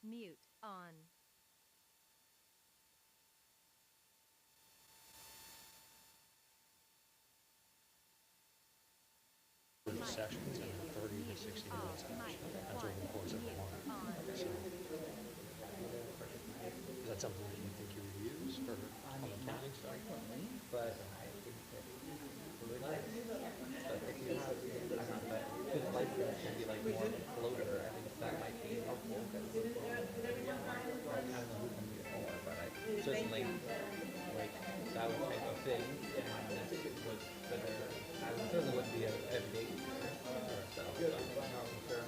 Mute on. Sessions and 30 to 60 minutes each. That's over the course of a month. So, is that something that you think you would use for on the planning side? But I think that really nice. But if you have, but his license can be like more floater, I think that might be helpful because I don't know who can do it more, but I certainly like that was type of thing, and this was whether I certainly wouldn't be a everyday user. So I'm not sure.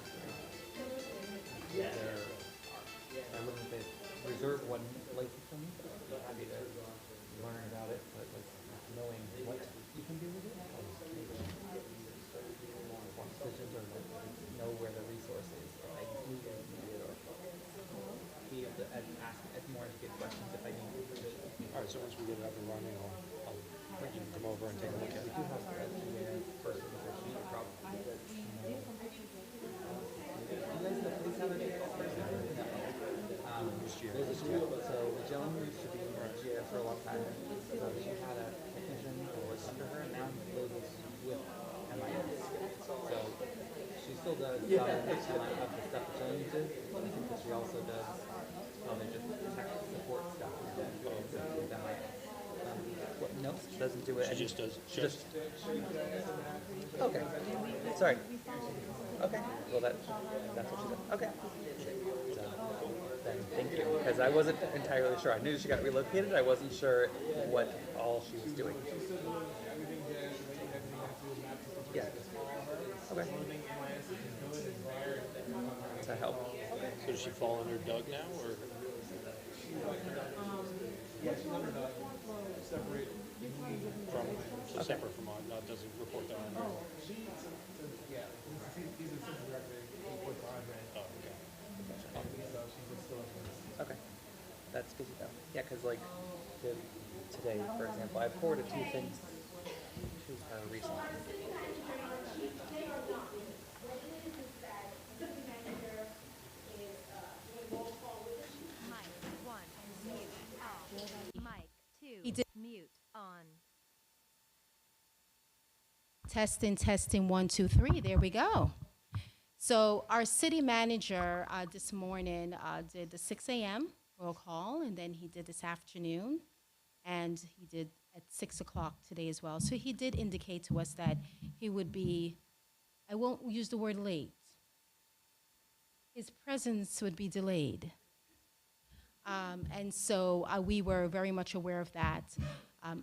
There are, I wouldn't say reserve one license for me, but I'd be happy to learn about it, but like knowing what you can do with it, maybe more decisions or like know where the resource is, if I need it, or be able to ask more educated questions if I need information. All right, so once we get it up and running, I'll let you come over and take a look at We it. do have a person with a sheet probably that you guys the police have a vehicle? There's a two. So the gentleman used to be in jail for a long time. So she had a technician who was under her, and now Liz is with MIS. So she still does some of the stuff that Jillian did. I think that she also does other just tech support stuff with MIS. What? No, she doesn't do it. She just does, Just okay. Sorry. Okay. Well, that's what she does. Okay. So, then thank you, because I wasn't entirely sure. I knew she got relocated. I wasn't sure what all she was doing. Yeah. Okay. To help. So does she fall under Doug now, or? From, so Okay. separate from, doesn't report that under? Oh, okay. Okay. That's good to know. Yeah, because like today, for example, I forwarded two things to her recently. Mic 1. Mute off. Mic 2. Mute on. Testing 1 2 3. There we go. So our city manager this morning did the 6 a.m. roll call, and then he did this afternoon, and he did at 6 o'clock today as well. So he did indicate to us that he would be, I won't use the word late, his presence would be delayed. And so we were very much aware of that.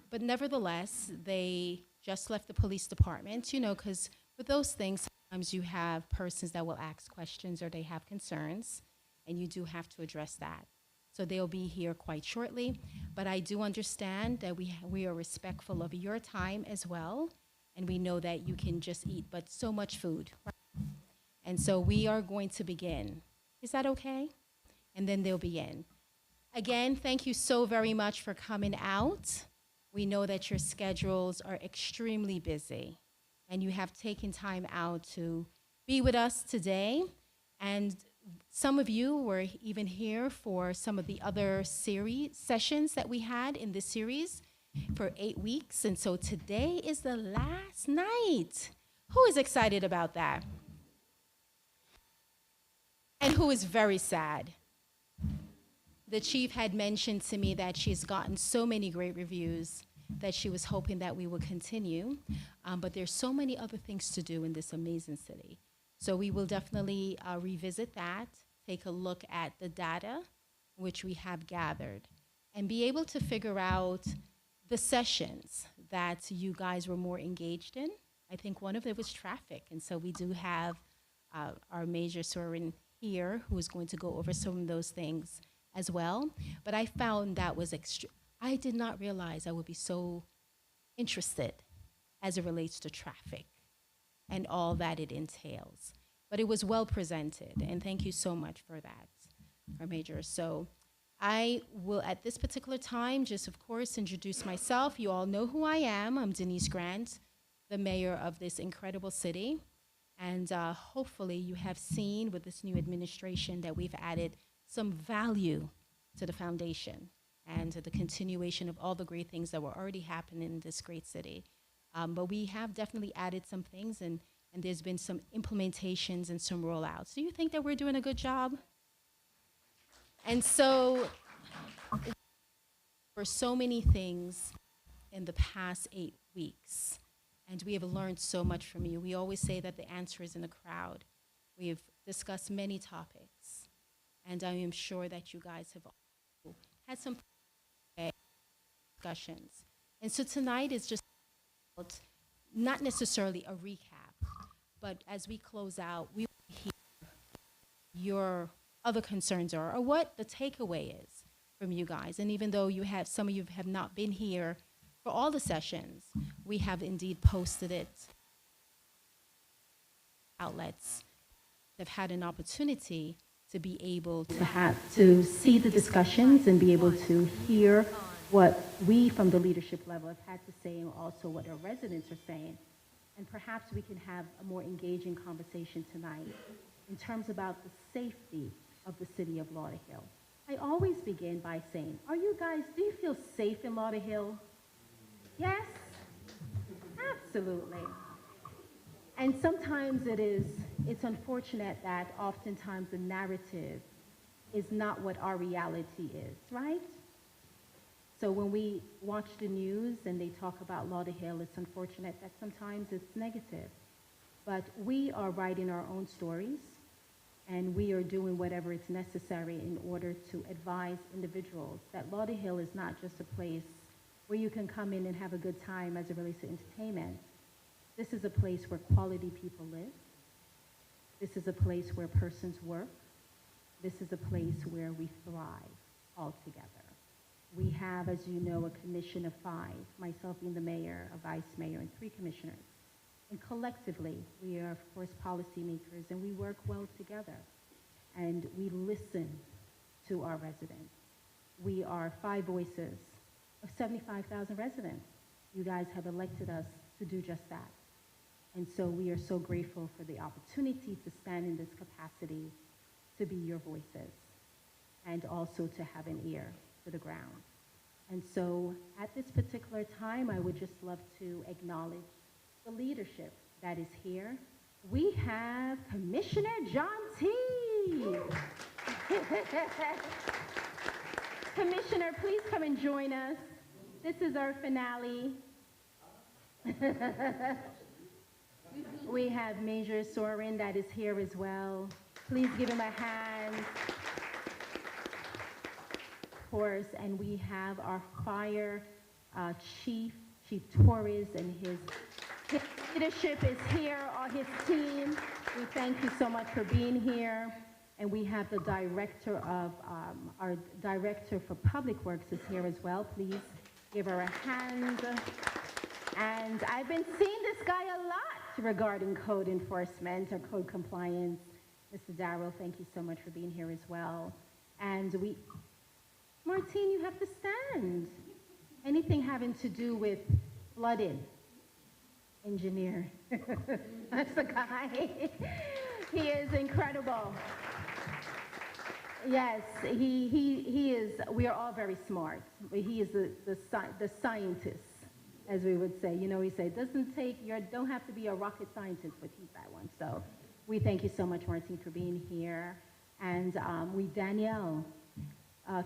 But nevertheless, they just left the police department, you know, because with those things, sometimes you have persons that will ask questions or they have concerns, and you do have to address that. So they'll be here quite shortly. But I do understand that we are respectful of your time as well, and we know that you can just eat but so much food. And so we are going to begin. Is that okay? And then they'll begin. Again, thank you so very much for coming out. We know that your schedules are extremely busy, and you have taken time out to be with us today. And some of you were even here for some of the other series sessions that we had in this series for 8 weeks. And so today is the last night. Who is excited about that? And who is very sad? The chief had mentioned to me that she's gotten so many great reviews that she was hoping that we would continue. But there's so many other things to do in this amazing city. So we will definitely revisit that, take a look at the data which we have gathered, and be able to figure out the sessions that you guys were more engaged in. I think one of it was traffic. And so we do have our Major Soren here who is going to go over some of those things as well. But I found that was I did not realize I would be so interested as it relates to traffic and all that it entails. But it was well presented, and thank you so much for that, our Major. So I will, at this particular time, just of course introduce myself. You all know who I am. I'm Denise Grant, the mayor of this incredible city. And hopefully you have seen with this new administration that we've added some value to the foundation and to the continuation of all the great things that were already happening in this great city. But we have definitely added some things, and there's been some implementations and some rollouts. Do you think that we're doing a good job? And so, for so many things in the past 8 weeks, and we have learned so much from you. We always say that the answer is in the crowd. We have discussed many topics, and I am sure that you guys have also had some discussions. And so tonight is just not necessarily a recap, but as we close out, we will hear your other concerns are, or what the takeaway is from you guys. And even though some of you have not been here for all the sessions, we have indeed posted it. Outlets have had an opportunity to be able to see the discussions and be able to hear what we from the leadership level have had to say, and also what our residents are saying. And perhaps we can have a more engaging conversation tonight in terms about the safety of the city of Lauderhill. I always begin by saying, do you feel safe in Lauderhill? Yes? Absolutely. And sometimes it's unfortunate that oftentimes the narrative is not what our reality is, right? So when we watch the news and they talk about Lauderhill, it's unfortunate that sometimes it's negative. But we are writing our own stories, and we are doing whatever is necessary in order to advise individuals that Lauderhill is not just a place where you can come in and have a good time as it relates to entertainment. This is a place where quality people live. This is a place where persons work. This is a place where we thrive all together. We have, as you know, a commission of 5, myself being the mayor, a vice mayor, and 3 commissioners. And collectively, we are, of course, policymakers, and we work well together. And we listen to our residents. We are 5 voices of 75,000 residents. You guys have elected us to do just that. And so we are so grateful for the opportunity to stand in this capacity, to be your voices, and also to have an ear to the ground. And so at this particular time, I would just love to acknowledge the leadership that is here. We have Commissioner John T. Commissioner, please come and join us. This is our finale. We have Major Sorin that is here as well. Please give him a hand. Of course, and we have our fire chief, Chief Torres, and his leadership is here, all his team. We thank you so much for being here. And we have the director of, our director for Public Works is here as well. Please give her a hand. And I've been seeing this guy a lot regarding code enforcement or code compliance. Mr. Darrell, thank you so much for being here as well. And Martine, you have to stand. Anything having to do with flooding, engineer. That's the guy. He is incredible. Yes, he is. We are all very smart. But he is the scientist, as we would say. You know, we say, don't have to be a rocket scientist, but he's that one. So we thank you so much, Martine, for being here. And Danielle,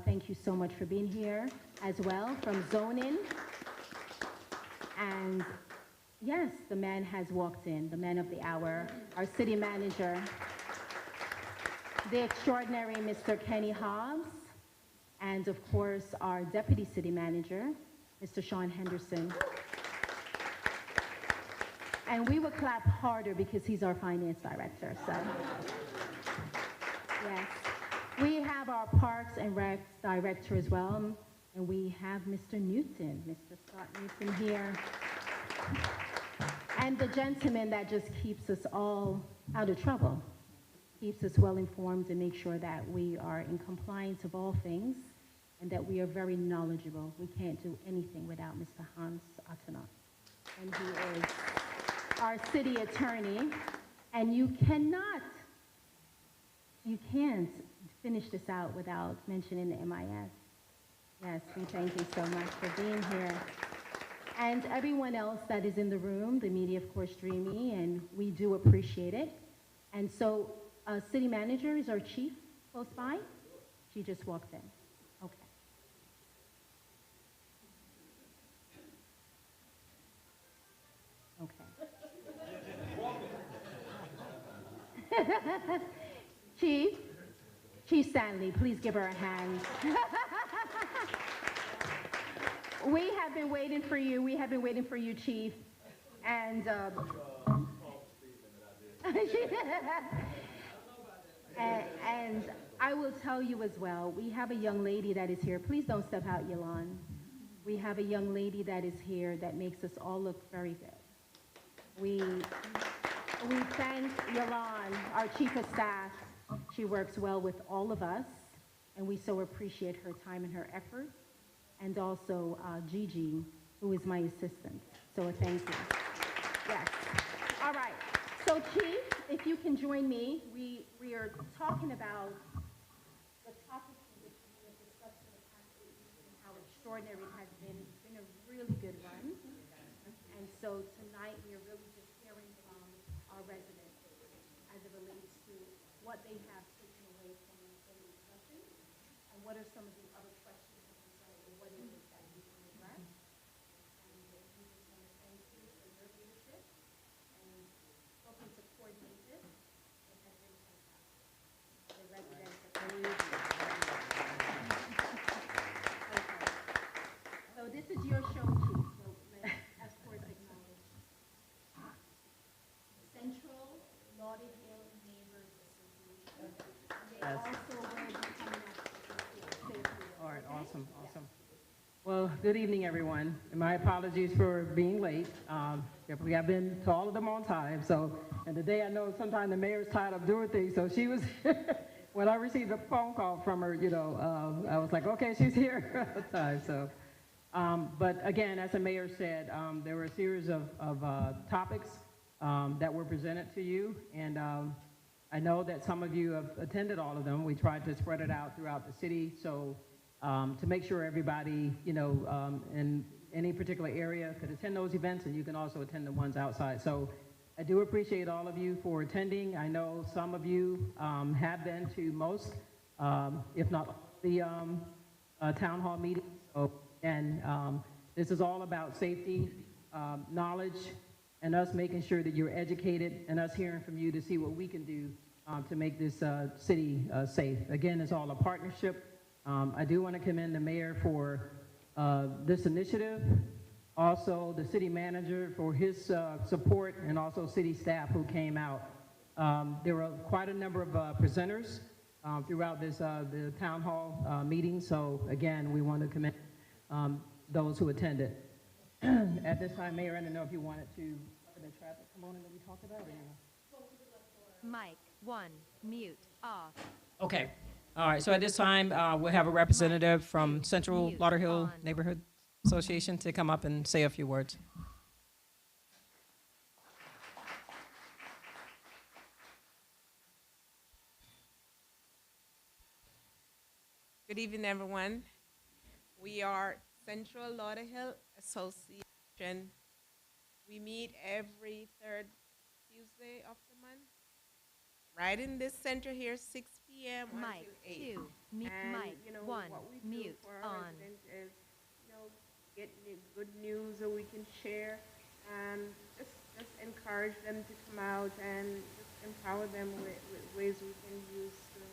thank you so much for being here as well from zoning. And yes, the man has walked in, the man of the hour, our city manager, the extraordinary Mr. Kenny Hobbs, and of course, our deputy city manager, Mr. Sean Henderson. And we will clap harder because he's our finance director, so. Yes. We have our Parks and Recs director as well, and we have Mr. Newton, Mr. Scott Newton here. And the gentleman that just keeps us all out of trouble, keeps us well informed and make sure that we are in compliance of all things and that we are very knowledgeable. We can't do anything without Mr. Hans Attenot. And he is our city attorney. And you can't finish this out without mentioning the MIS. Yes, we thank you so much for being here. And everyone else that is in the room, the media, of course, Dreamy, and we do appreciate it. And so, city manager, is our chief close by? She just walked in. Okay. Okay. Chief, Chief Stanley, please give her a hand. We have been waiting for you. We have been waiting for you, Chief. And and I will tell you as well, we have a young lady that is here. Please don't step out, Yolande. We have a young lady that is here that makes us all look very good. We thank Yolande, our chief of staff. She works well with all of us, and we so appreciate her time and her effort. And also Gigi, who is my assistant. So thank you. Yes. All right. So Chief, if you can join me, we are talking about the topics which we have discussed in the past 8 weeks and how extraordinary it has been. It's been a really good run. And so tonight we are really just hearing from our residents as it relates to what they have taken away from the discussion and what are some of the other questions and concerns and what is it that we can address. And we just want to thank you for your leadership and helping to coordinate this. It has been fantastic. The residents of Okay. So this is your show, Chief. So let's, of course, acknowledge Central Lauderhill Neighbors Association. They Yes. also will be coming up with a All right, awesome, awesome. Well, good evening, everyone. And my apologies for being late. We have been to all of them on time. So, and today I know sometimes the mayor's tired of doing things. So she was, when I received a phone call from her, you know, I was like, okay, she's here on time. So, but again, as the mayor said, there were a series of topics that were presented to you. And I know that some of you have attended all of them. We tried to spread it out throughout the city. So to make sure everybody, you know, in any particular area could attend those events, and you can also attend the ones outside. So I do appreciate all of you for attending. I know some of you have been to most, if not the town hall meetings. So, and this is all about safety, knowledge, and us making sure that you're educated, and us hearing from you to see what we can do to make this city safe. Again, it's all a partnership. I do want to commend the mayor for this initiative, also the city manager for his support, and also city staff who came out. There were quite a number of presenters throughout this the town hall meeting, so again, we want to commend those who attended. At this time, Mayor, I don't know if you wanted to cover the traffic component that we talked about. Mic 1, mute, off. Okay. All right. So at this time, we'll have a representative from Central Mute Lauderhill on. Neighborhood Association to come up and say a few words. Good evening, everyone. We are Central Lauderhill Association. We meet every third Tuesday of the month, right in this center here, 6 p.m. Mic until 8. 2, mute, mic you know, 1, what we do mute, for our on. residents is, you know, get good news that we can share, and just encourage them to come out and just empower them with ways we can use to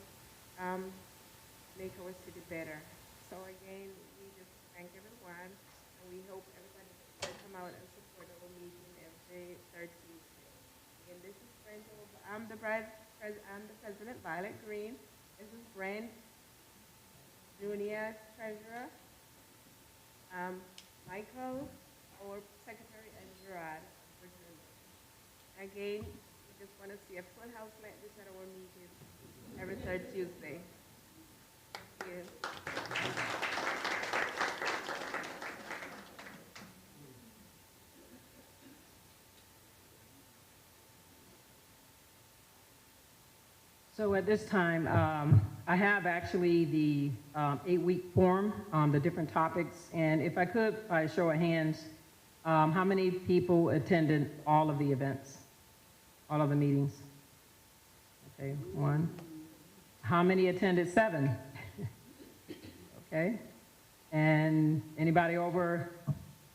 make our city better. So again, we just thank everyone, and we hope everybody will come out and support our meeting every third Tuesday. Again, this is Brent. I'm the president, Violet Green. This is Brent, Junior Treasurer. Michael, our secretary, and Gerard. Again, we just want to see a full house like this at our meeting every third Tuesday. Thank you. So at this time, I have actually the 8-week form, the different topics, and if I could, by a show of hands, how many people attended all of the events, all of the meetings? Okay, 1. How many attended 7? Okay, and anybody over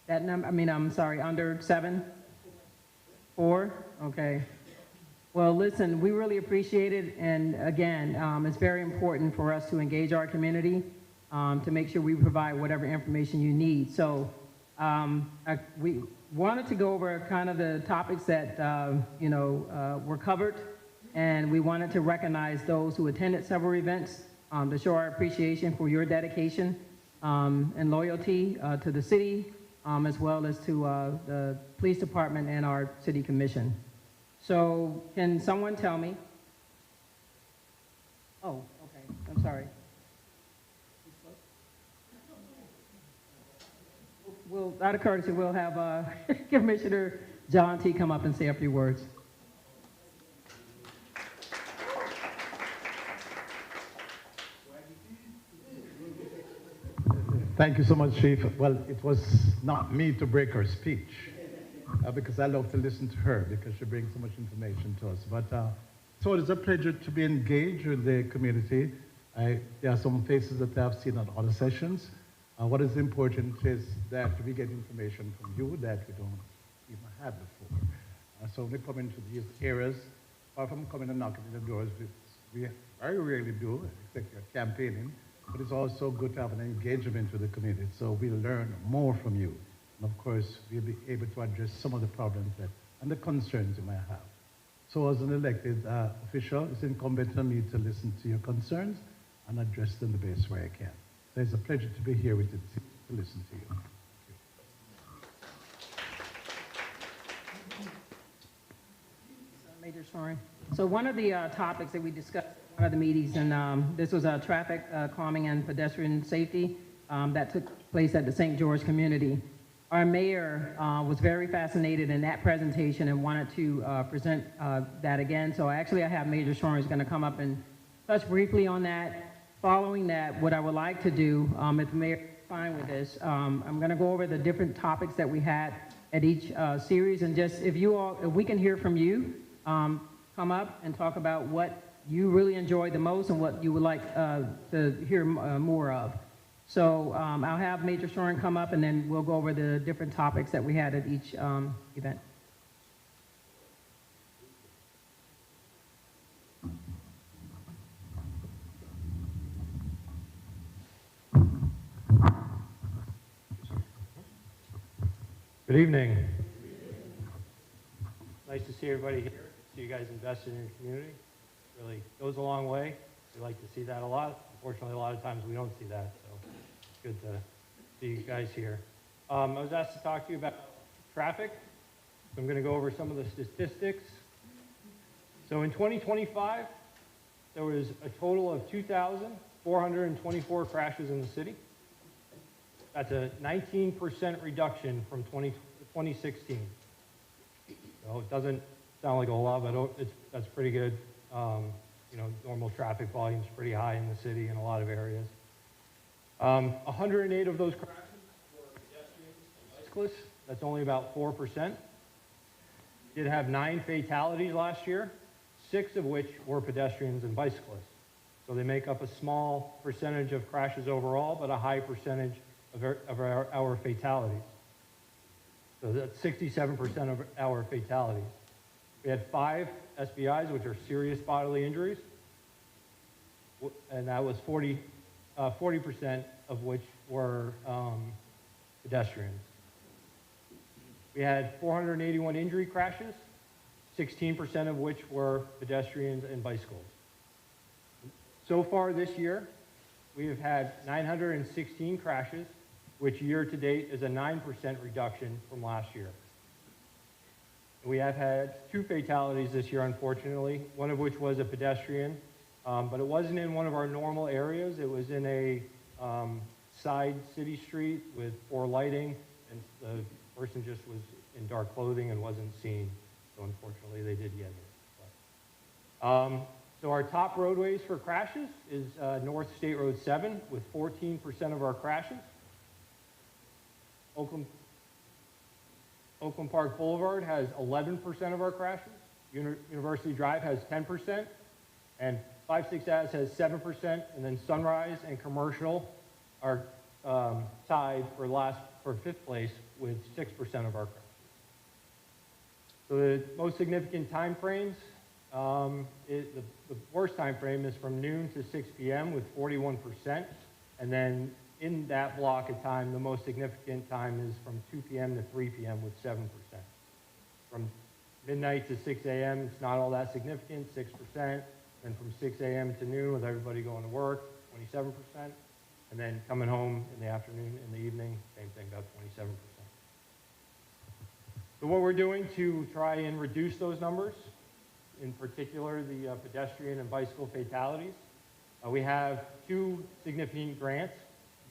that number? I mean, I'm sorry, under 7? 4? Okay. Well, listen, we really appreciate it, and again, it's very important for us to engage our community to make sure we provide whatever information you need. So we wanted to go over kind of the topics that were covered, and we wanted to recognize those who attended several events to show our appreciation for your dedication and loyalty to the city, as well as to the police department and our city commission. So can someone tell me? Oh, okay, I'm sorry. Well, out of courtesy, we'll have Commissioner John T. come up and say a few words. Thank you so much, Chief. Well, it was not me to break her speech, because I love to listen to her because she brings so much information to us. But so it is a pleasure to be engaged with the community. There are some faces that I've seen at other sessions. What is important is that we get information from you that we don't even have before. So when we come into these areas, apart from coming and knocking on the doors, we very rarely do, except you're campaigning, but it's also good to have an engagement with the community. So we learn more from you. And of course, we'll be able to address some of the problems and the concerns you might have. So as an elected official, it's incumbent on me to listen to your concerns and address them the best way I can. So it's a pleasure to be here with you to listen to you. Major Soren. So one of the topics that we discussed at one of the meetings, and this was traffic calming and pedestrian safety that took place at the St. George community. Our mayor was very fascinated in that presentation and wanted to present that again. So I have Major Soren is going to come up and touch briefly on that. Following that, what I would like to do, if the mayor is fine with this, I'm going to go over the different topics that we had at each series, and just if we can hear from you, come up and talk about what you really enjoyed the most and what you would like to hear more of. So I'll have Major Soren come up, and then we'll go over the different topics that we had at each event. Good evening. Nice to see everybody here. See you guys invested in your community. Really goes a long way. We like to see that a lot. Unfortunately, a lot of times we don't see that, so it's good to see you guys here. I was asked to talk to you about traffic. So I'm going to go over some of the statistics. So in 2025, there was a total of 2,424 crashes in the city. That's a 19% reduction from 2016. So it doesn't sound like a whole lot, but that's pretty good. Normal traffic volume is pretty high in the city in a lot of areas. 108 of those crashes were pedestrians and bicyclists. That's only about 4%. We did have 9 fatalities last year, 6 of which were pedestrians and bicyclists. So they make up a small percentage of crashes overall, but a high percentage of our fatalities. So that's 67% of our fatalities. We had 5 SBIs, which are serious bodily injuries, and that was 40% of which were pedestrians. We had 481 injury crashes, 16% of which were pedestrians and bicycles. So far this year, we have had 916 crashes, which year to date is a 9% reduction from last year. We have had 2 fatalities this year, unfortunately, one of which was a pedestrian, but it wasn't in one of our normal areas. It was in a side city street with poor lighting, and the person just was in dark clothing and wasn't seen. So unfortunately, they did get hit. So our top roadways for crashes is North State Road 7 with 14% of our crashes. Oakland Park Boulevard has 11% of our crashes. University Drive has 10%. And 56 Ave has 7%. And then Sunrise and Commercial are tied for fifth place with 6% of our crashes. So the most significant time frames, the worst time frame is from noon to 6 p.m. with 41%. And then in that block of time, the most significant time is from 2 p.m. to 3 p.m. with 7%. From midnight to 6 a.m., it's not all that significant, 6%. And from 6 a.m. to noon with everybody going to work, 27%. And then coming home in the afternoon, in the evening, same thing, about 27%. So what we're doing to try and reduce those numbers, in particular the pedestrian and bicycle fatalities, we have two significant grants.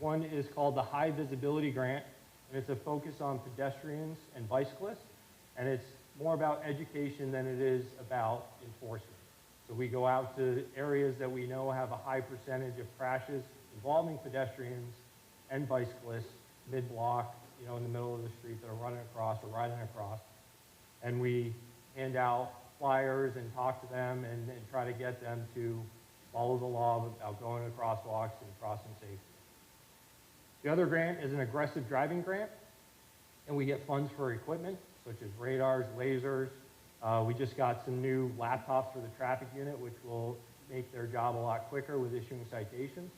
One is called the High Visibility Grant, and it's a focus on pedestrians and bicyclists, and it's more about education than it is about enforcement. So we go out to areas that we know have a high percentage of crashes involving pedestrians and bicyclists, mid-block, you know, in the middle of the street that are running across or riding across, and we hand out flyers and talk to them and try to get them to follow the law about going to crosswalks and crossing safely. The other grant is an aggressive driving grant, and we get funds for equipment such as radars, lasers. We just got some new laptops for the traffic unit, which will make their job a lot quicker with issuing citations.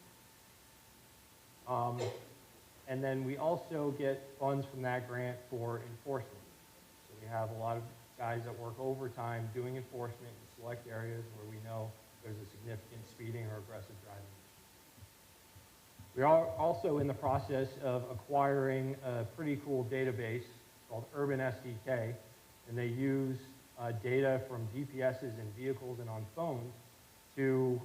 And then we also get funds from that grant for enforcement. So we have a lot of guys that work overtime doing enforcement in select areas where we know there's a significant speeding or aggressive driving issue. We are also in the process of acquiring a pretty cool database called Urban SDK, and they use data from GPSs in vehicles and on phones to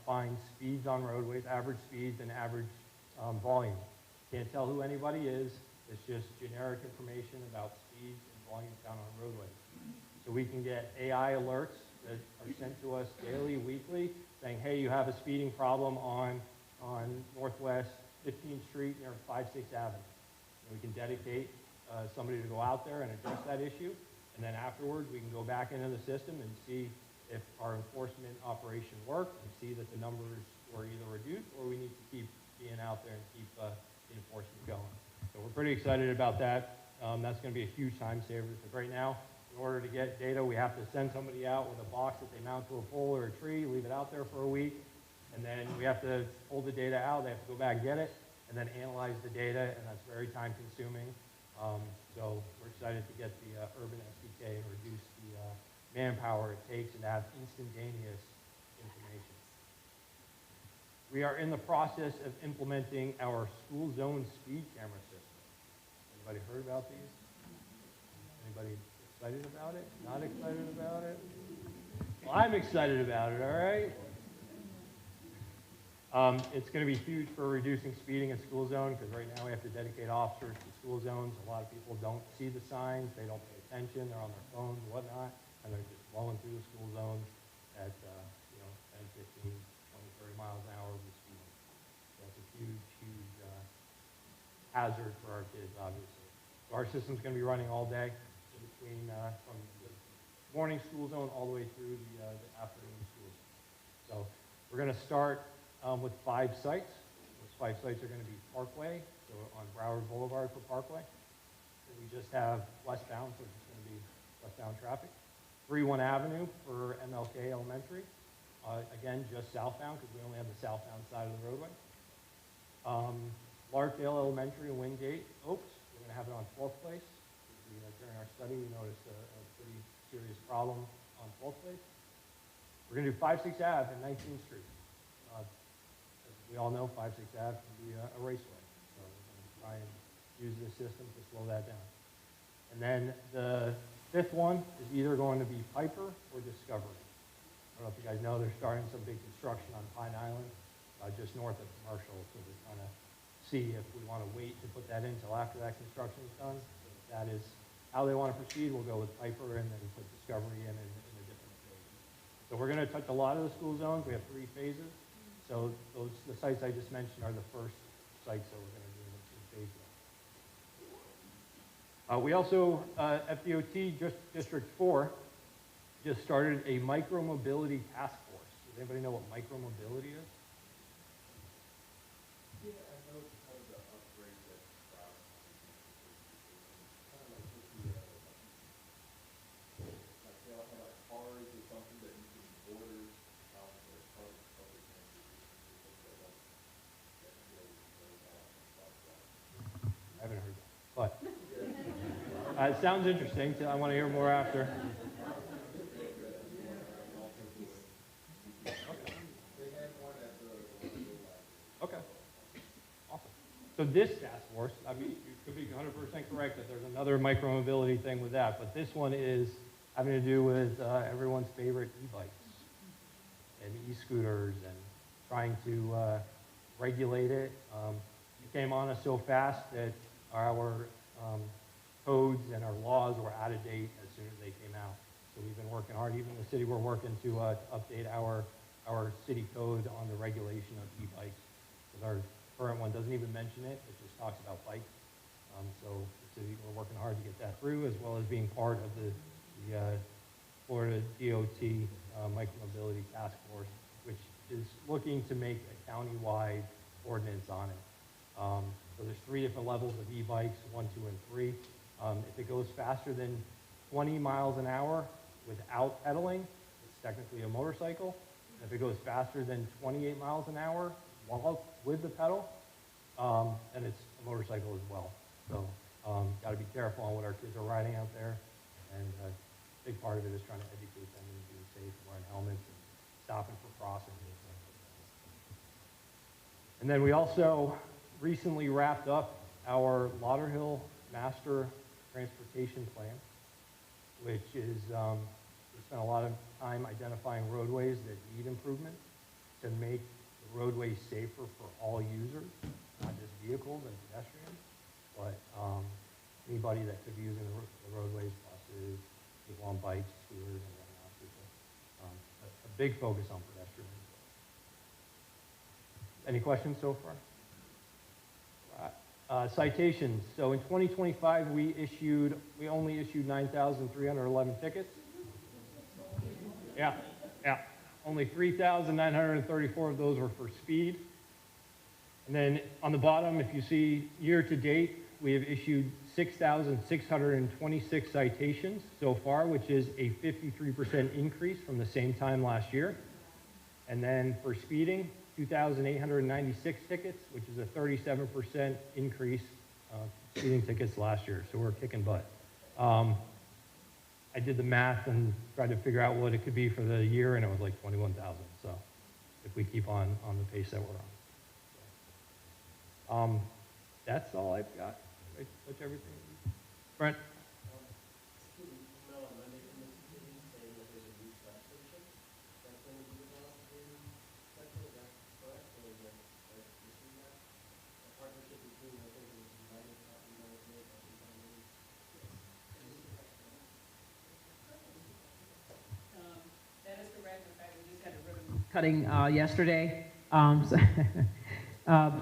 find speeds on roadways, average speeds and average volume. Can't tell who anybody is. It's just generic information about speeds and volumes down on roadways. So we can get AI alerts that are sent to us daily, weekly, saying, hey, you have a speeding problem on Northwest 15th Street near 56 Avenue. And we can dedicate somebody to go out there and address that issue. And then afterwards, we can go back into the system and see if our enforcement operation worked and see that the numbers were either reduced or we need to keep being out there and keep the enforcement going. So we're pretty excited about that. That's going to be a huge time saver. Because right now, in order to get data, we have to send somebody out with a box that they mount to a pole or a tree, leave it out there for a week, and then we have to pull the data out. They have to go back and get it, and then analyze the data, and that's very time consuming. So we're excited to get the Urban SDK and reduce the manpower it takes and have instantaneous information. We are in the process of implementing our school zone speed camera system. Anybody heard about these? Anybody excited about it? Not excited about it? Well, I'm excited about it, all right? It's going to be huge for reducing speeding in school zone because right now we have to dedicate officers to school zones. A lot of people don't see the signs, they don't pay attention, they're on their phones and whatnot, and they're just blowing through the school zone at 10, 15, 20, 30 miles an hour over speed. That's a huge, huge hazard for our kids, obviously. So our system's going to be running all day in between from the morning school zone all the way through the afternoon school zone. So we're going to start with 5 sites. Those 5 sites are going to be Parkway, so on Broward Boulevard for Parkway. And we just have westbound, so it's just going to be westbound traffic. 31 Avenue for MLK Elementary. Again, just southbound because we only have the southbound side of the roadway. Larkdale Elementary and Wingate Oaks. We're going to have it on 12th place. During our study, we noticed a pretty serious problem on 12th place. We're going to do 56 Ave and 19th Street. As we all know, 56 Ave can be a raceway. So we're going to try and use this system to slow that down. And then the 5th one is either going to be Piper or Discovery. I don't know if you guys know, they're starting some big construction on Pine Island, just north of Commercial. So we're trying to see if we want to wait to put that in until after that construction is done. So if that is how they want to proceed, we'll go with Piper and then put Discovery in a different phase. So we're going to touch a lot of the school zones. We have 3 phases. So the sites I just mentioned are the first sites that we're going to do in phase 1. We also, FDOT District 4, just started a micro-mobility task force. Does anybody know what micro-mobility is? I haven't heard that, but it sounds interesting. So I want to hear more after. Okay. Awesome. So this task force, I mean, you could be 100% correct that there's another micromobility thing with that, but this one is having to do with everyone's favorite e-bikes and e-scooters and trying to regulate it. It came on us so fast that our codes and our laws were out of date as soon as they came out. So we've been working hard. Even the city, we're working to update our city code on the regulation of e-bikes. Because our current one doesn't even mention it. It just talks about bikes. So the city, we're working hard to get that through, as well as being part of the Florida DOT Micromobility Task Force, which is looking to make a county-wide ordinance on it. So there's 3 different levels of e-bikes, 1, 2, and 3. If it goes faster than 20 miles an hour without pedaling, it's technically a motorcycle. And if it goes faster than 28 miles an hour while with the pedal, then it's a motorcycle as well. So got to be careful on what our kids are riding out there. And a big part of it is trying to educate them in being safe, wearing helmets, and stopping for crossing. And then we also recently wrapped up our Lauderhill Master Transportation Plan, which is, we spent a lot of time identifying roadways that need improvement to make the roadways safer for all users, not just vehicles and pedestrians, but anybody that could be using the roadways, buses, people on bikes, scooters, and whatnot. A big focus on pedestrians. Any questions so far? Citations. So in 2025, we only issued 9,311 tickets. Yeah. Only 3,934 of those were for speed. And then on the bottom, if you see year to date, we have issued 6,626 citations so far, which is a 53% increase from the same time last year. And then for speeding, 2,896 tickets, which is a 37% increase speeding tickets last year. So we're kicking butt. I did the math and tried to figure out what it could be for the year, and it was like 21,000. So if we keep on the pace that we're on. That's all I've got. Did I touch everything? Brent? Cutting yesterday.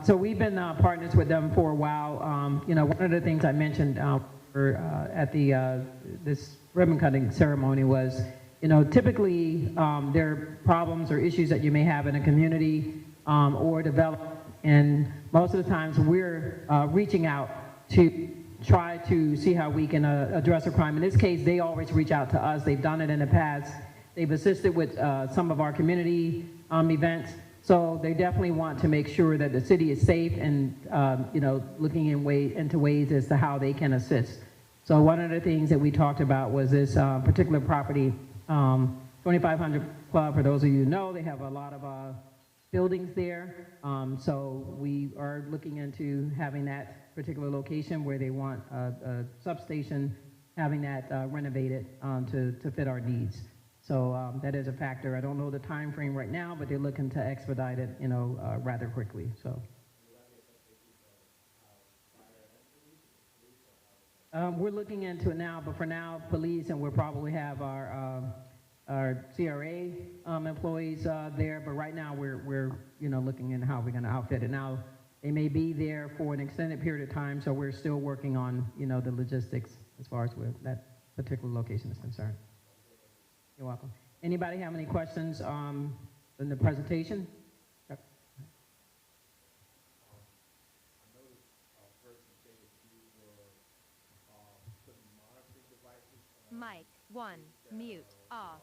So we've been partners with them for a while. You know, one of the things I mentioned at this ribbon cutting ceremony was, you know, typically there are problems or issues that you may have in a community or develop, and most of the times we're reaching out to try to see how we can address a crime. In this case, they always reach out to us. They've done it in the past. They've assisted with some of our community events. So they definitely want to make sure that the city is safe and, you know, looking into ways as to how they can assist. So one of the things that we talked about was this particular property, 2500 Club, for those of you who know, they have a lot of buildings there. So we are looking into having that particular location where they want a substation, having that renovated to fit our needs. So that is a factor. I don't know the time frame right now, but they're looking to expedite it, you know, rather quickly. So we're looking into it now, but for now, police, and we'll probably have our our CRA employees there, but right now we're looking into how we're going to outfit it. Now, they may be there for an extended period of time, so we're still working on, the logistics as far as where that particular location is concerned. You're welcome. Anybody have any questions in the presentation? Yep. Mic 1, mute, off.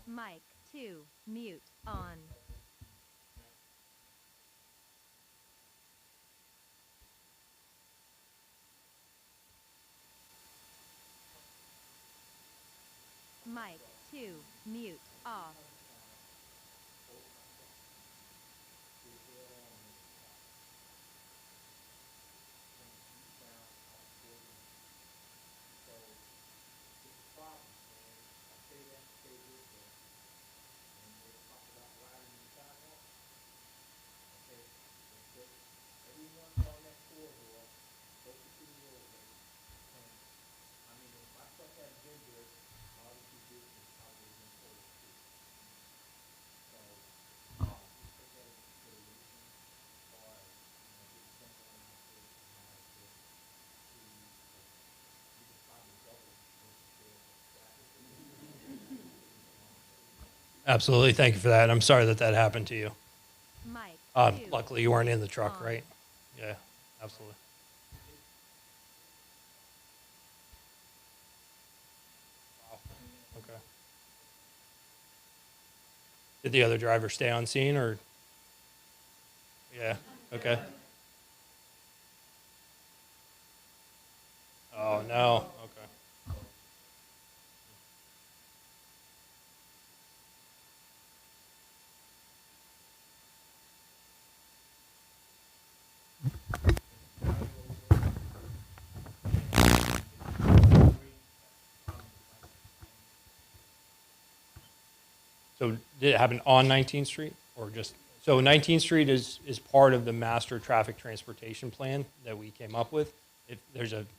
Mic 2, mute, on. Mic 2, mute, off. Absolutely. Thank you for that. I'm sorry that that happened to you. Mic 2, Luckily, you weren't in the truck, on. right? Yeah, absolutely. Wow. Okay. Did the other driver stay on scene or? Yeah, okay. Oh, no, okay. So did it happen on 19th Street or just, so 19th Street is part of the master traffic transportation plan that we came up with.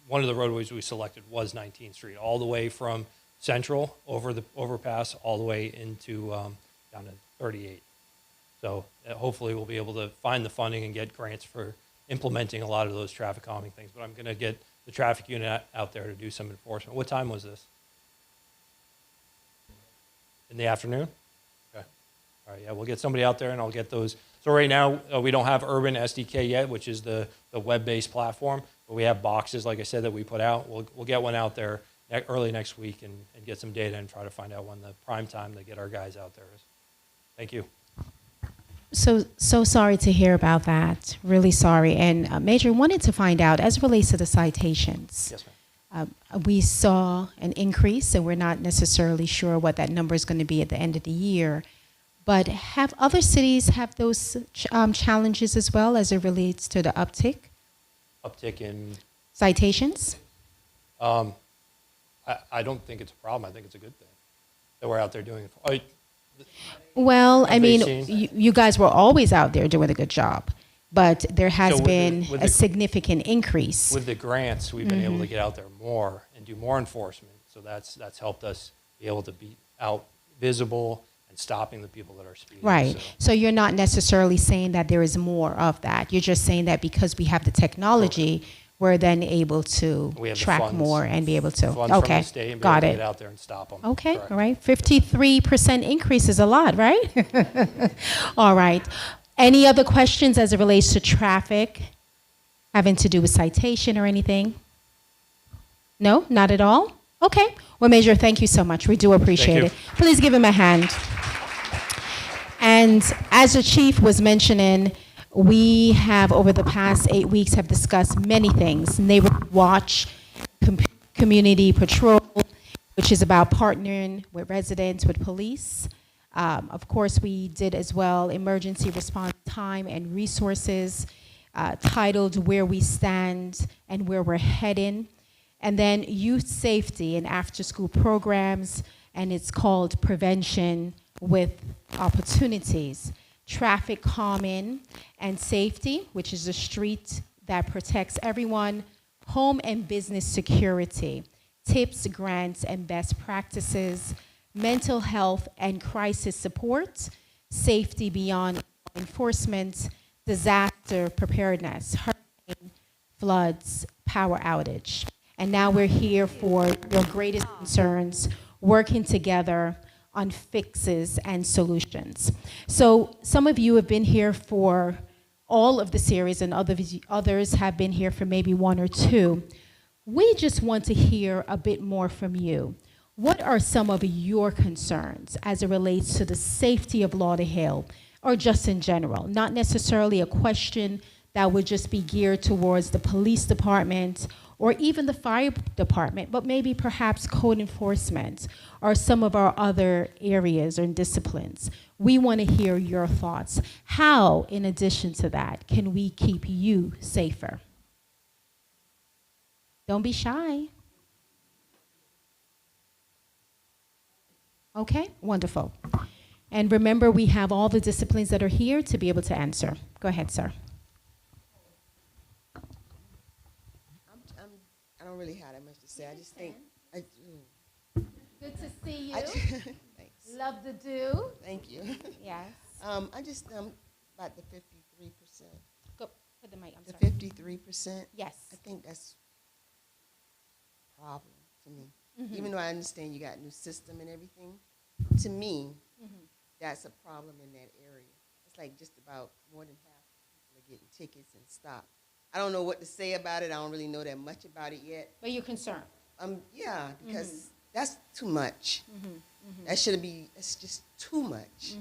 One of the roadways we selected was 19th Street, all the way from Central over the overpass, all the way into, down to 38. So hopefully we'll be able to find the funding and get grants for implementing a lot of those traffic calming things. But I'm going to get the traffic unit out there to do some enforcement. What time was this? In the afternoon? Okay. All right, yeah, we'll get somebody out there and I'll get those. So right now, we don't have Urban SDK yet, which is the web-based platform, but we have boxes, like I said, that we put out. We'll get one out there early next week and get some data and try to find out when the prime time to get our guys out there is. Thank you. So sorry to hear about that. Really sorry. And Major, wanted to find out, as it relates to the citations. Yes, ma'am. We saw an increase, and we're not necessarily sure what that number is going to be at the end of the year. But have other cities have those challenges as well as it relates to the uptick? Uptick in? Citations? I don't think it's a problem. I think it's a good thing that we're out there doing it. Well, I mean, seen- you guys were always out there doing a good job, but there has So with been with a significant increase. With the grants, we've been able to get out there more and do more enforcement. So that's helped us be able to be out visible and stopping the people that are speeding. Right. So you're not necessarily saying that there is more of that. You're just saying that because we have the technology, we're then able to We have the track funds- more and be able to. funds from Okay. the state and be Got able to it. get out there and stop them. Okay. Correct. All right. 53% increase is a lot, right? All right. Any other questions as it relates to traffic having to do with citation or anything? No, not at all? Okay. Well, Major, thank you so much. We do appreciate you. it. Please give him a hand. And as the chief was mentioning, we have over the past 8 weeks have discussed many things. Neighborhood Watch, community patrol, which is about partnering with residents, with police. Of course, we did as well emergency response time and resources, titled Where We Stand and Where We're Heading. And then youth safety and after-school programs, and it's called Prevention with Opportunities. traffic calming and safety, which is a street that protects everyone, home and business security, tips, grants, and best practices, mental health and crisis support, safety beyond enforcement, disaster preparedness, hurricane, floods, power outage. And now we're here for your greatest concerns, working together on fixes and solutions. So some of you have been here for all of the series, and others have been here for maybe one or two. We just want to hear a bit more from you. What are some of your concerns as it relates to the safety of Lauderhill, or just in general? Not necessarily a question that would just be geared towards the police department or even the fire department, but maybe perhaps code enforcement or some of our other areas or disciplines. We want to hear your thoughts. How, in addition to that, can we keep you safer? Don't be shy. Okay, wonderful. And remember, we have all the disciplines that are here to be able to answer. Go ahead, sir. I don't really have that much to say. I just think Good to see you. thanks. Love to do. Thank you. Yes. I just about the 53%. Go put the mic. I'm The sorry. 53%. Yes. I think that's a problem to me. Mhm. Even though I understand you got a new system and everything, to me, that's a problem in that area. It's like just about more than half people are getting tickets and stopped. I don't know what to say about it. I don't really know that much about it yet. But you're concerned. Yeah, because that's too much. That shouldn't be. It's just too much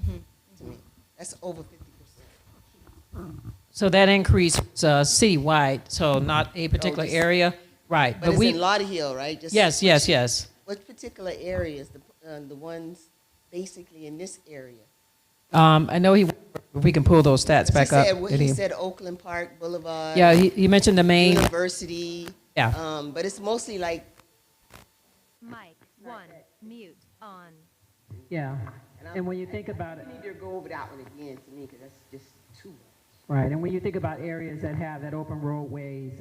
to me. That's over 50%. So that increase citywide, so not a particular just- area, right? But it's in Lauderhill, right? Just Yes. What particular areas? The ones basically in this area. I know we can pull those stats back up. He said Oakland Park Boulevard. Yeah, he mentioned the main. University. Yeah. But it's mostly like. Mic 1, mute on. Yeah, and when you think about it, You need to go over that one again to me because that's just too much. right, and when you think about areas that have that open roadways,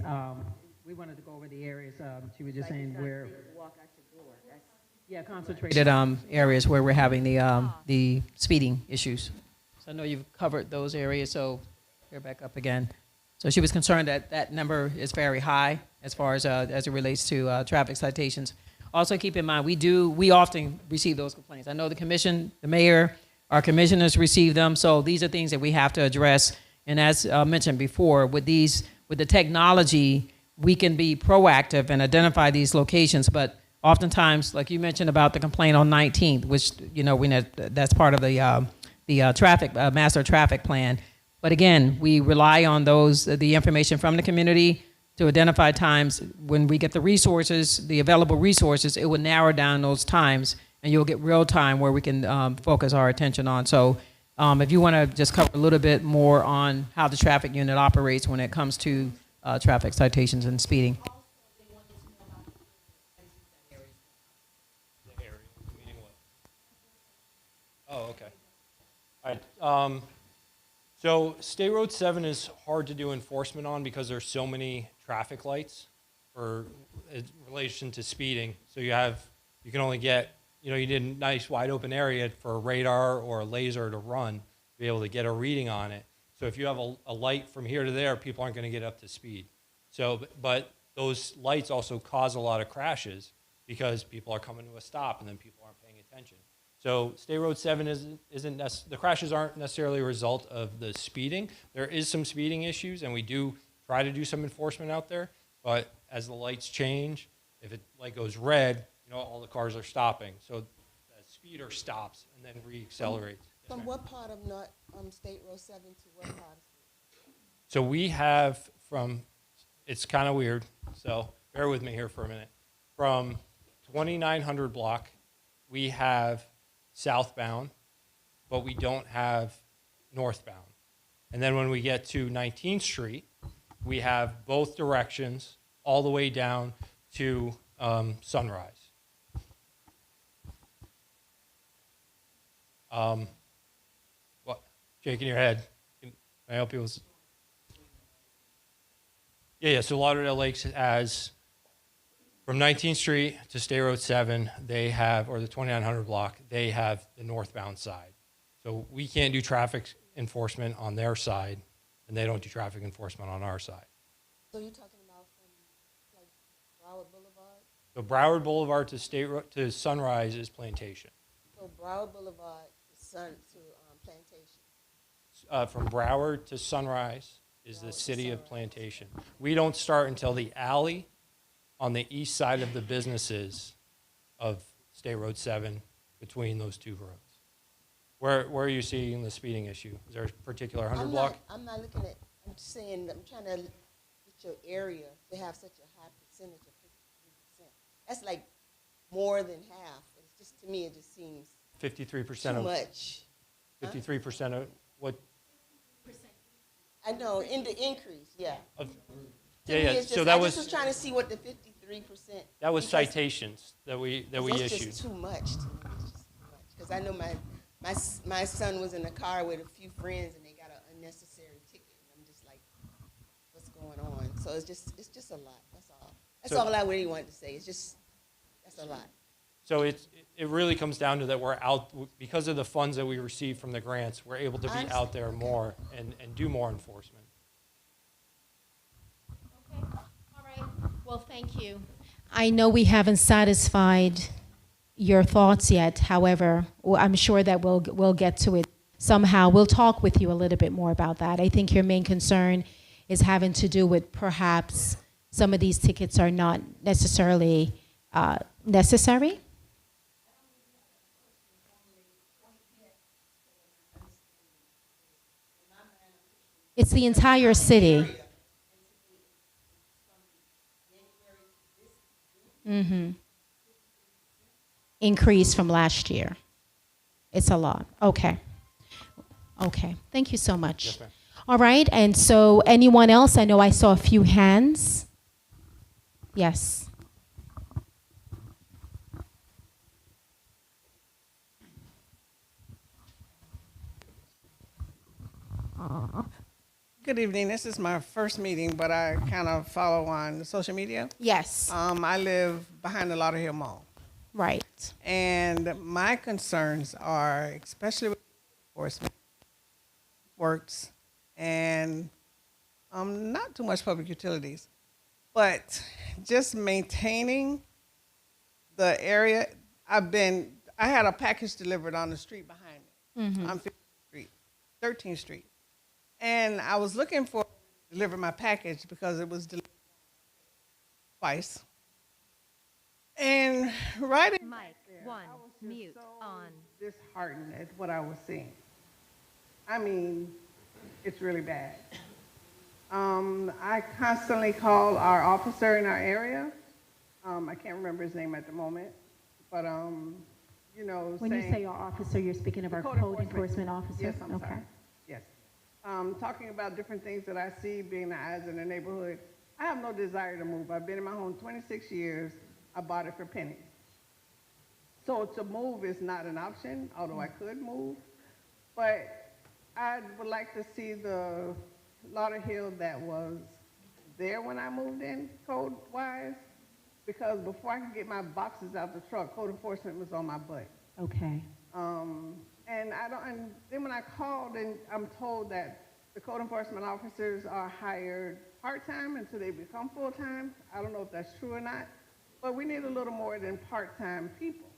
we wanted to go over the areas, she was just saying where, Walk out your door. That's yeah, concentrated areas where we're having the speeding issues. So I know you've covered those areas, so here back up again. So she was concerned that that number is very high as far as it relates to traffic citations. Also keep in mind, we often receive those complaints. I know the commission, the mayor, our commissioners receive them, so these are things that we have to address. And as mentioned before, with the technology, we can be proactive and identify these locations, but oftentimes, like you mentioned about the complaint on 19th, which, we know that's part of the traffic, master traffic plan. But again, we rely on the information from the community to identify times. When we get the resources, the available resources, it will narrow down those times, and you'll get real time where we can focus our attention on. So if you want to just cover a little bit more on how the traffic unit operates when it comes to traffic citations and speeding. Oh, okay. All right. So State Road 7 is hard to do enforcement on because there's so many traffic lights in relation to speeding. So you can only get, you need a nice wide open area for a radar or a laser to run to be able to get a reading on it. So if you have a light from here to there, people aren't going to get up to speed. So, but those lights also cause a lot of crashes because people are coming to a stop and then people aren't paying attention. So State Road 7 the crashes aren't necessarily a result of the speeding. There is some speeding issues, and we do try to do some enforcement out there. But as the lights change, if it light goes red, all the cars are stopping. So the speeder stops and then re-accelerates. from what part of State Road 7 to what part of State? So we have it's kind of weird, so bear with me here for a minute. From 2900 block, we have southbound, but we don't have northbound. And then when we get to 19th Street, we have both directions all the way down to Sunrise. What? shaking your head. Can I help you with? Yeah. So Lauderdale Lakes has, from 19th Street to State Road 7, they have, or the 2900 block, they have the northbound side. So we can't do traffic enforcement on their side, and they don't do traffic enforcement on our side. So you're talking about from like Broward Boulevard? So Broward Boulevard to to Sunrise is Plantation. So Broward Boulevard to Plantation. From Broward to Sunrise is the Broward to city of Sunrise. Plantation. We don't start until the alley on the east side of the businesses of State Road 7 between those two roads. Where are you seeing the speeding issue? Is there a particular 100 block? I'm not looking at, I'm just saying, I'm trying to get your area to have such a high percentage of 53%. That's like more than half. It's just, to me, it just seems 53% too of much. 53% of what? I know, in the increase, yeah. Of, To yeah, me, yeah. it's just, So that I just was was trying to see what the 53%. that was because citations that we That's issued. just too much to me. It's just too much. Because I know my son was in a car with a few friends and they got an unnecessary ticket. And I'm just like, what's going on? So it's just a lot. That's all. That's So- all I really wanted to say. It's just, that's a lot. So it really comes down to that we're out, because of the funds that we receive from the grants, we're able to be out there more and do more enforcement. Okay, all right. Well, thank you. I know we haven't satisfied your thoughts yet. However, I'm sure that we'll get to it somehow. We'll talk with you a little bit more about that. I think your main concern is having to do with perhaps some of these tickets are not necessarily necessary. It's the entire city. Mm-hmm. Increase from last year. It's a lot. Okay. Okay. Thank you so much. Yes, ma'am. All right. And so anyone else? I know I saw a few hands. Yes. Good evening. This is my first meeting, but I kind of follow on social media. Yes. I live behind the Lauderhill Mall, Right. and my concerns are, especially with enforcement, works, and not too much public utilities, but just maintaining the area. I had a package delivered on the street behind me, on 15th Street, 13th Street. And I was looking for to deliver my package because it was delivered twice. And right in Mic there, one, I was just mute so on. disheartened at what I was seeing. I mean, it's really bad. I constantly call our officer in our area. I can't remember his name at the moment, but you know, When you say our officer, you're speaking of our code enforcement officer? Yes, I'm Okay. sorry. Yes. Talking about different things that I see being the eyes in the neighborhood. I have no desire to move. I've been in my home 26 years. I bought it for pennies. So to move is not an option, although I could move. But I would like to see the Lauderhill that was there when I moved in, code-wise, because before I could get my boxes out the truck, code enforcement was on my butt. Okay. And then when I called, and I'm told that the code enforcement officers are hired part-time until they become full-time. I don't know if that's true or not, but we need a little more than part-time people.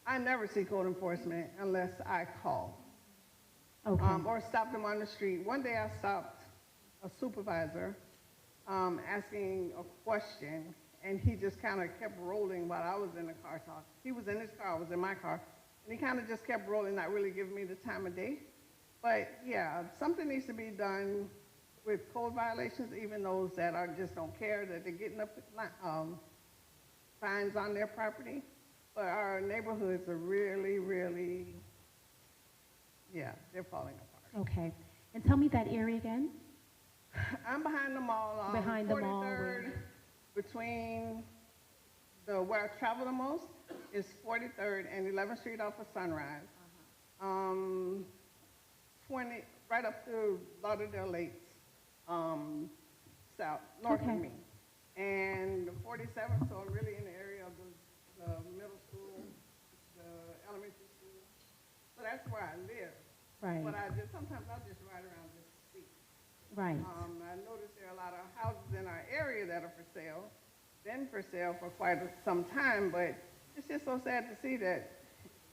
I never see code enforcement unless I call. Okay. Or stop them on the street. One day I stopped a supervisor asking a question, and he just kind of kept rolling while I was in the car talking. He was in his car, I was in my car, and he kind of just kept rolling, not really giving me the time of day. But yeah, something needs to be done with code violations, even those that are just don't care that they're getting up fines on their property. But our neighborhoods are really, really, yeah, they're falling apart. Okay. And tell me that area again? I'm behind the mall on Behind the mall, 43rd, between where I travel the most is 43rd and 11th Street off of Sunrise. right up to Lauderdale Lakes, south, north Okay. of me. And 47th, so I'm really in the area of the middle school, the elementary school. So that's where I live. Right. But sometimes I just ride around just to see. Right. I noticed there are a lot of houses in our area that are for sale, been for sale for quite some time, but it's just so sad to see that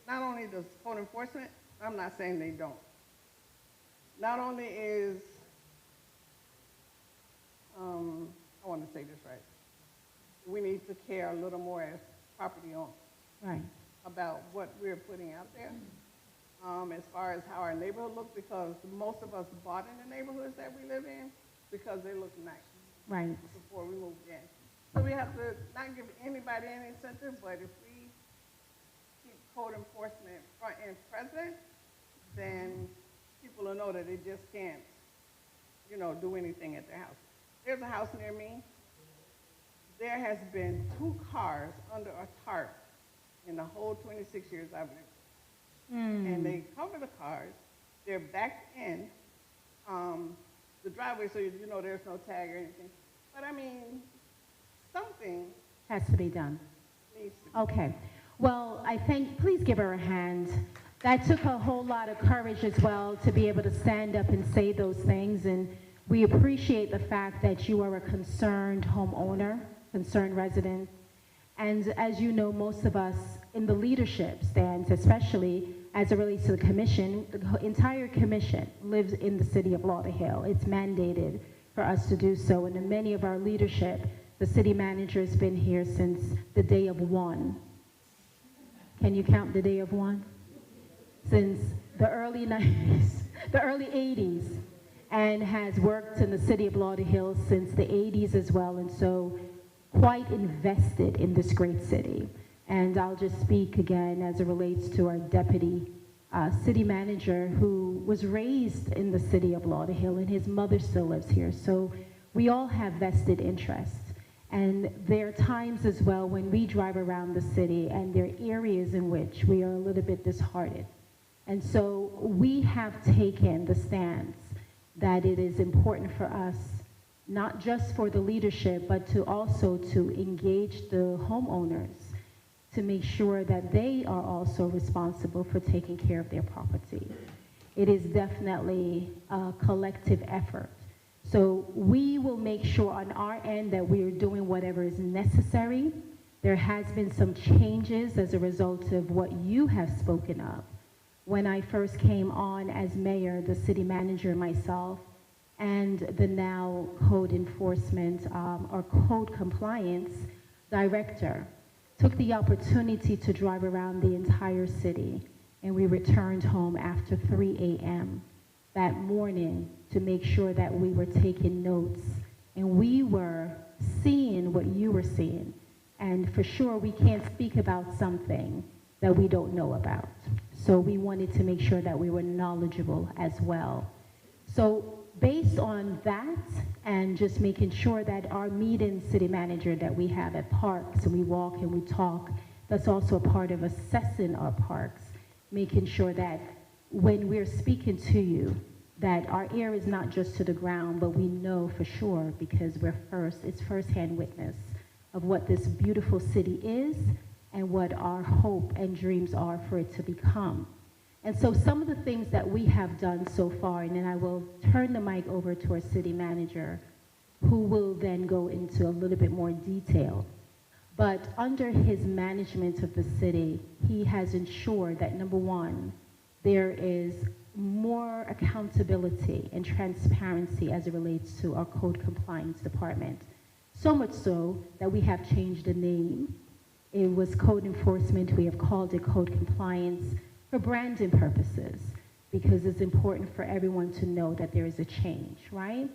not only does code enforcement, I'm not saying they don't, not only is, I want to say this right, we need to care a little more as property owners Right. about what we're putting out there, as far as how our neighborhood looks, because most of us bought in the neighborhoods that we live in because they look nice Right. before we moved in. So we have to not give anybody any incentive, but if we keep code enforcement front and present, then people will know that they just can't, do anything at their house. There's a house near me. There has been 2 cars under a tarp in the whole 26 years I've lived. And they cover the cars. They're backed in the driveway, so there's no tag or anything. But I mean, something Has to be done. needs to be. Okay. Well, please give her a hand. That took a whole lot of courage as well to be able to stand up and say those things. And we appreciate the fact that you are a concerned homeowner, concerned resident. And as you know, most of us in the leadership stands, especially as it relates to the commission, the entire commission lives in the city of Lauderhill. It's mandated for us to do so. And in many of our leadership, the city manager has been here since the day of 1. Can you count the day of 1? Since the early 90s, the early 80s, and has worked in the city of Lauderhill since the 80s as well, and so quite invested in this great city. And I'll just speak again as it relates to our deputy city manager who was raised in the city of Lauderhill, and his mother still lives here. So we all have vested interest. And there are times as well when we drive around the city and there are areas in which we are a little bit disheartened. And so we have taken the stance that it is important for us, not just for the leadership, but to also to engage the homeowners to make sure that they are also responsible for taking care of their property. It is definitely a collective effort. So we will make sure on our end that we are doing whatever is necessary. There has been some changes as a result of what you have spoken of. When I first came on as mayor, the city manager, myself, and the now code enforcement or code compliance director took the opportunity to drive around the entire city, and we returned home after 3 a.m. that morning to make sure that we were taking notes and we were seeing what you were seeing. And for sure, we can't speak about something that we don't know about. So we wanted to make sure that we were knowledgeable as well. So based on that and just making sure that our meeting city manager that we have at parks and we walk and we talk, that's also a part of assessing our parks, making sure that when we're speaking to you, that our ear is not just to the ground, but we know for sure because it's firsthand witness of what this beautiful city is and what our hope and dreams are for it to become. And so some of the things that we have done so far, and then I will turn the mic over to our city manager, who will then go into a little bit more detail. But under his management of the city, he has ensured that, number one, there is more accountability and transparency as it relates to our code compliance department. So much so that we have changed the name. It was code enforcement. We have called it code compliance for branding purposes because it's important for everyone to know that there is a change, right?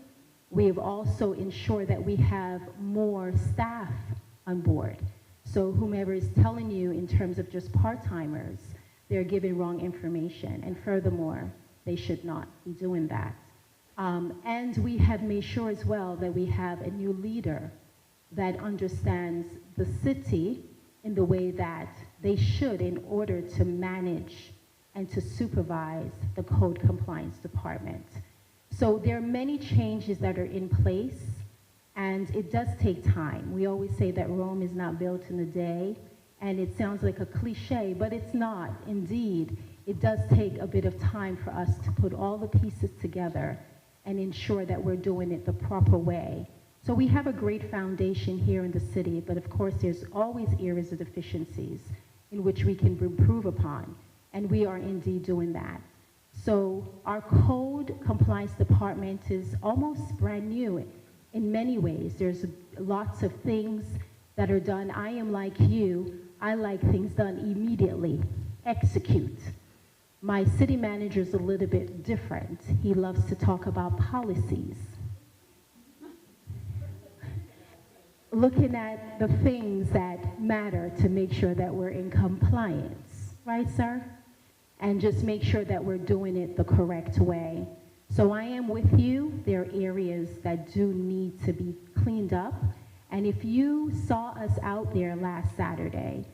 We have also ensured that we have more staff on board. So whomever is telling you in terms of just part-timers, they're giving wrong information. And furthermore, they should not be doing that. And we have made sure as well that we have a new leader that understands the city in the way that they should in order to manage and to supervise the code compliance department. So there are many changes that are in place, and it does take time. We always say that Rome is not built in a day, and it sounds like a cliche, but it's not. Indeed, it does take a bit of time for us to put all the pieces together and ensure that we're doing it the proper way. So we have a great foundation here in the city, but of course there's always areas of deficiencies in which we can improve upon, and we are indeed doing that. So our code compliance department is almost brand new in many ways. There's lots of things that are done. I am like you. I like things done immediately. Execute. My city manager is a little bit different. He loves to talk about policies. Looking at the things that matter to make sure that we're in compliance. Right, sir? And just make sure that we're doing it the correct way. So I am with you. There are areas that do need to be cleaned up. And if you saw us out there last Saturday,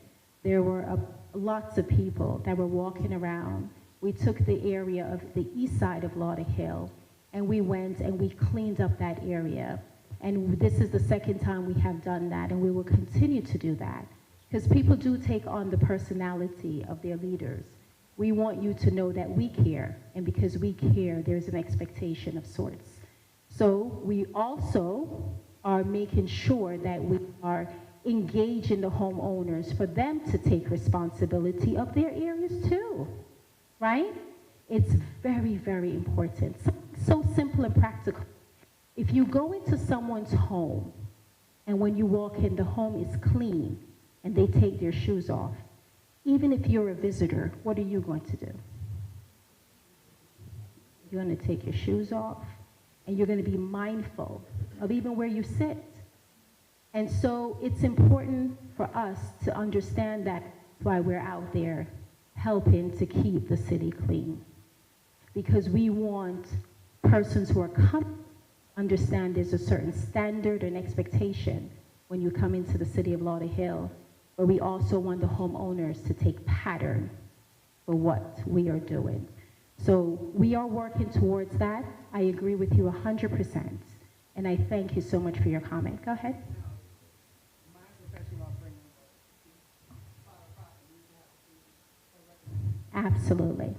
there were lots of people that were walking around. We took the area of the east side of Lauderhill, and we went and we cleaned up that area. And this is the second time we have done that, and we will continue to do that. Because people do take on the personality of their leaders. We want you to know that we care, and because we care, there's an expectation of sorts. So we also are making sure that we are engaging the homeowners for them to take responsibility of their areas too, right? It's very, very important. So simple and practical. If you go into someone's home, and when you walk in, the home is clean, and they take their shoes off, even if you're a visitor, what are you going to do? You're going to take your shoes off, and you're going to be mindful of even where you sit. And so it's important for us to understand that why we're out there helping to keep the city clean. Because we want persons who are coming understand there's a certain standard and expectation when you come into the city of Lauderhill. But we also want the homeowners to take pattern for what we are doing. So we are working towards that. I agree with you 100%. And I thank you so much for your comment. Go ahead. Absolutely.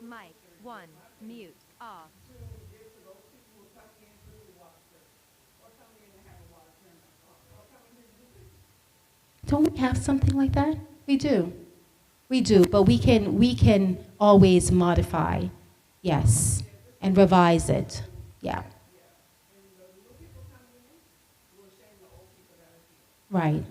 Mic 1, mute, off. Don't we have something like that? We do. We do, but we can always modify, yes, and revise it. Yeah. Right.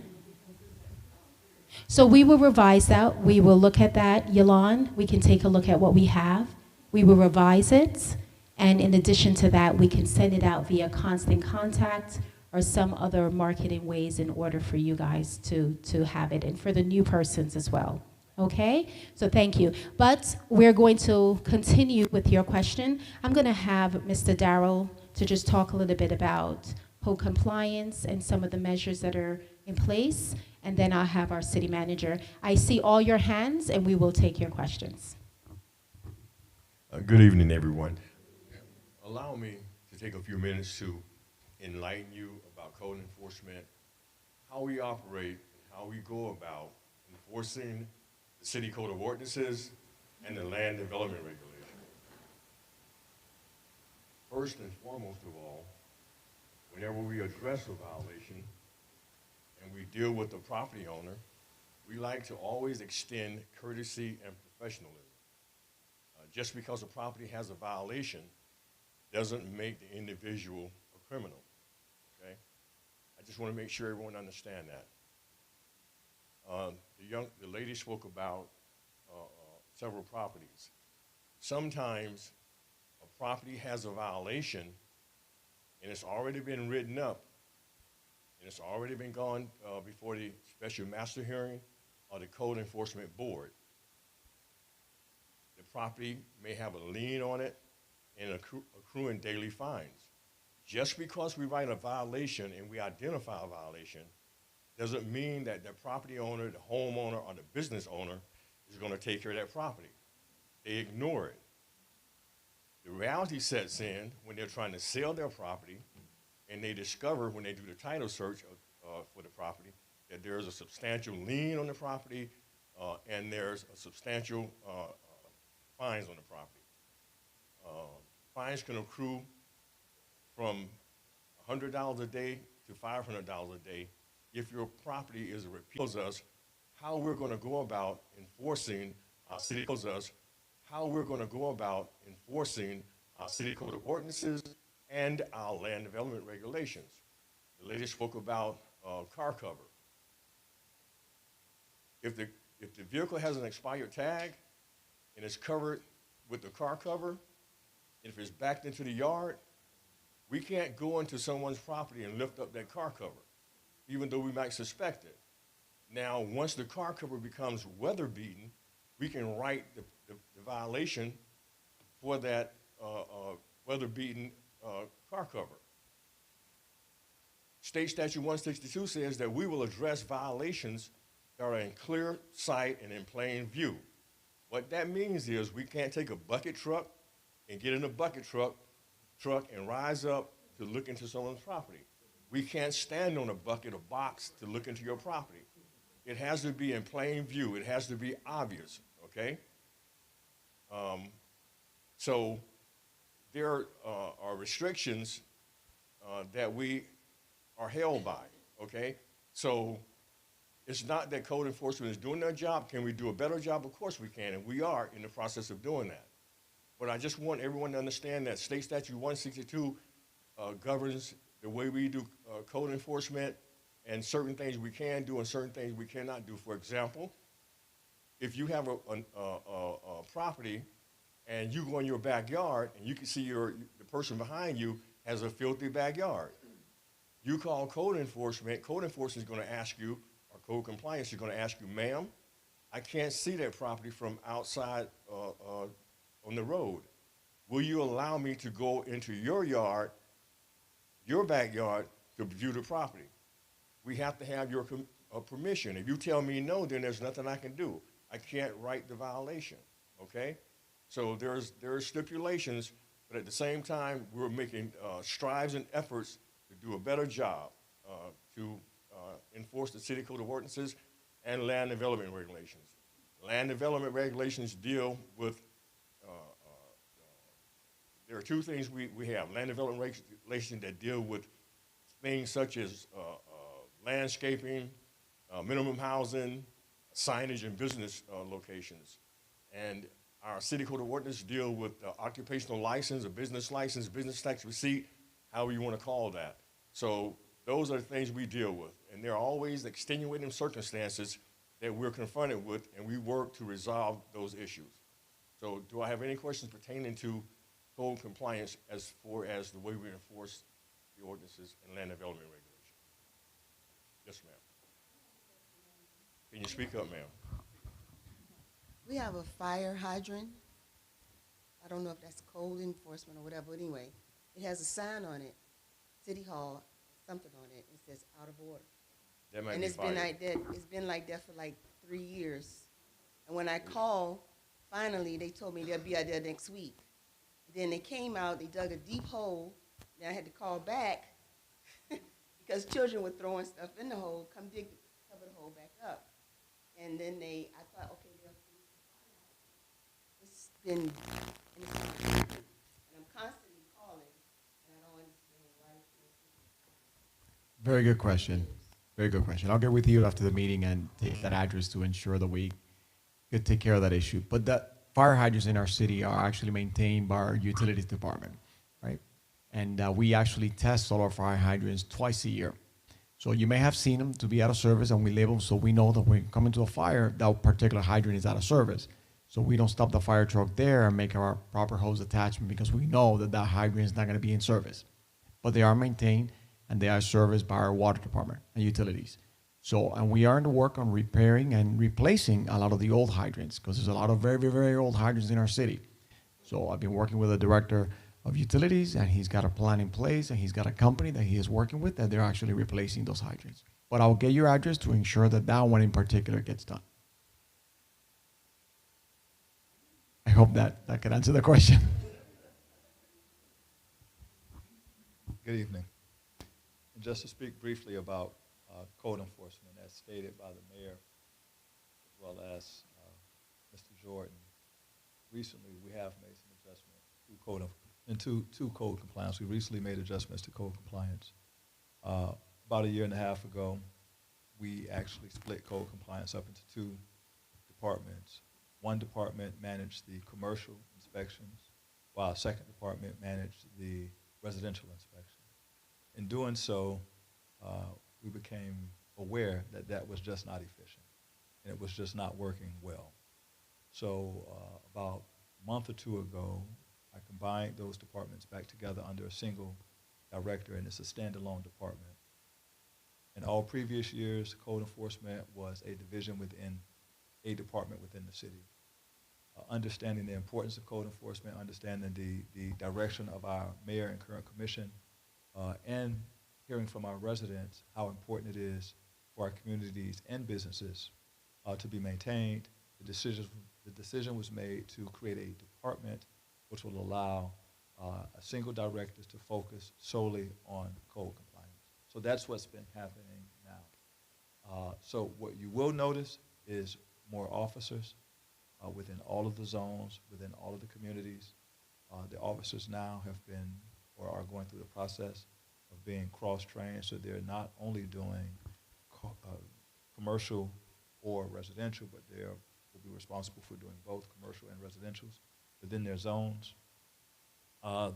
So we will revise that. We will look at that, Yolande. We can take a look at what we have. We will revise it. And in addition to that, we can send it out via constant contact or some other marketing ways in order for you guys to have it, and for the new persons as well. Okay? So thank you. But we're going to continue with your question. I'm going to have Mr. Darrell to just talk a little bit about code compliance and some of the measures that are in place, and then I'll have our city manager. I see all your hands, and we will take your questions. Good evening, everyone. Allow me to take a few minutes to enlighten you about code enforcement, how we operate, and how we go about enforcing the city code of ordinances and the land development regulation. First and foremost of all, whenever we address a violation and we deal with the property owner, we like to always extend courtesy and professionalism. Just because a property has a violation doesn't make the individual a criminal, okay? I just want to make sure everyone understands that. the lady spoke about several properties. Sometimes a property has a violation and it's already been written up and it's already been gone before the special master hearing or the code enforcement board. The property may have a lien on it and accruing daily fines. Just because we write a violation and we identify a violation doesn't mean that the property owner, the homeowner, or the business owner is going to take care of that property. They ignore it. The reality sets in when they're trying to sell their property and they discover when they do the title search for the property that there's a substantial lien on the property and there's a substantial fines on the property. Fines can accrue from $100 a day to $500 a day if your property is a repeat. Us how we're going to go about enforcing city codes us how we're going to go about enforcing city code ordinances and our land development regulations. The lady spoke about car cover. If the vehicle has an expired tag and it's covered with the car cover, if it's backed into the yard, we can't go into someone's property and lift up that car cover, even though we might suspect it. Now, once the car cover becomes weather-beaten, we can write the violation for that weather-beaten car cover. State Statute 162 says that we will address violations that are in clear sight and in plain view. What that means is we can't take a bucket truck and get in a bucket truck and rise up to look into someone's property. We can't stand on a bucket or box to look into your property. It has to be in plain view. It has to be obvious, okay? So there are restrictions that we are held by, okay? So it's not that code enforcement is doing their job. Can we do a better job? Of course we can, and we are in the process of doing that. But I just want everyone to understand that State Statute 162 governs the way we do code enforcement and certain things we can do and certain things we cannot do. For example, if you have a property and you go in your backyard and you can see the person behind you has a filthy backyard, you call code enforcement is going to ask you, or code compliance is going to ask you, ma'am, I can't see that property from outside on the road. Will you allow me to go into your yard, your backyard, to view the property? We have to have your permission. If you tell me no, then there's nothing I can do. I can't write the violation, okay? So there's stipulations, but at the same time, we're making strides and efforts to do a better job to enforce the city code of ordinances and land development regulations. Land development regulations deal with there are two things we have. Land development regulations that deal with things such as landscaping, minimum housing, signage, and business locations. And our city code of ordinance deal with occupational license, a business license, business tax receipt, however you want to call that. So those are the things we deal with. And there are always extenuating circumstances that we're confronted with, and we work to resolve those issues. So do I have any questions pertaining to code compliance as far as the way we enforce the ordinances and land development regulations? Yes, ma'am. Can you speak up, ma'am? We have a fire hydrant. I don't know if that's code enforcement or whatever, but anyway, it has a sign on it, City Hall, something on it. It says out of order. That might and be it's fire. been like that. It's been like that for like 3 years. And when I called, finally they told me they'll be out there next week. Then they came out. They dug a deep hole. Then I had to call back because children were throwing stuff in the hole. Come dig, cover the hole back up. And then I thought, okay, they'll it's been, and I'm constantly calling, and I don't understand why. Very good question. Very good question. I'll get with you after the meeting and take that address to ensure that we could take care of that issue. But the fire hydrants in our city are actually maintained by our utilities department, right? And we actually test all our fire hydrants twice a year. So you may have seen them to be out of service, and we label them so we know that when coming to a fire, that particular hydrant is out of service. So we don't stop the fire truck there and make our proper hose attachment because we know that that hydrant is not going to be in service. But they are maintained and they are serviced by our water department and utilities. So, and we are in the work on repairing and replacing a lot of the old hydrants because there's a lot of very, very, very old hydrants in our city. So I've been working with the director of utilities, and he's got a plan in place, and he's got a company that he is working with that they're actually replacing those hydrants. But I'll get your address to ensure that that one in particular gets done. I hope that could answer the question. Good evening. And just to speak briefly about code enforcement, as stated by the mayor, as well as Mr. Jordan, recently we have made some adjustments to code compliance. We recently made adjustments to code compliance. About a year and a half ago, we actually split code compliance up into two departments. One department managed the commercial inspections, while a second department managed the residential inspection. In doing so, we became aware that that was just not efficient, and it was just not working well. So about a month or two ago, I combined those departments back together under a single director, and it's a standalone department. In all previous years, code enforcement was a division within a department within the city. Understanding the importance of code enforcement, understanding the direction of our mayor and current commission, and hearing from our residents how important it is for our communities and businesses to be maintained, the decision was made to create a department which will allow a single director to focus solely on code compliance. So that's what's been happening now. So what you will notice is more officers within all of the zones, within all of the communities. The officers now have been or are going through the process of being cross-trained, so they're not only doing commercial or residential, but they will be responsible for doing both commercial and residentials within their zones.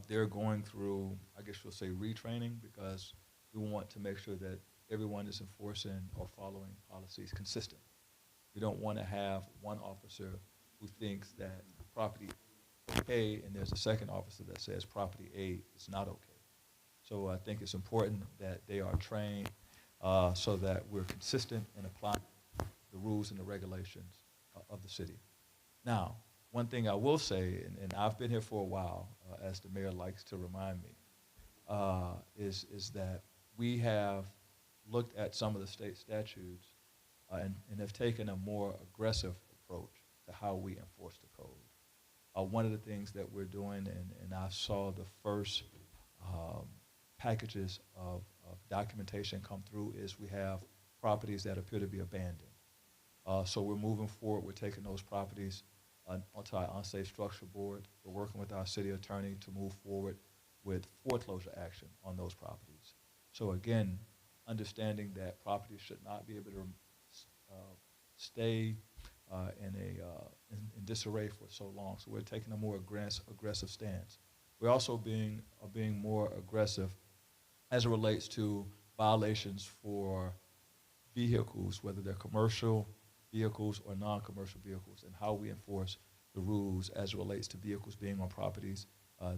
They're going through, I guess you'll say, retraining, because we want to make sure that everyone is enforcing or following policies consistent. We don't want to have one officer who thinks that property is okay, and there's a second officer that says property A is not okay. So I think it's important that they are trained so that we're consistent in applying the rules and the regulations of the city. Now, one thing I will say, and I've been here for a while, as the mayor likes to remind me, is that we have looked at some of the state statutes and have taken a more aggressive approach to how we enforce the code. One of the things that we're doing, and I saw the first packages of documentation come through, is we have properties that appear to be abandoned. So we're moving forward. We're taking those properties onto our unsafe structure board. We're working with our city attorney to move forward with foreclosure action on those properties. So again, understanding that properties should not be able to stay in disarray for so long. So we're taking a more aggressive stance. We're also being more aggressive as it relates to violations for vehicles, whether they're commercial vehicles or non-commercial vehicles, and how we enforce the rules as it relates to vehicles being on properties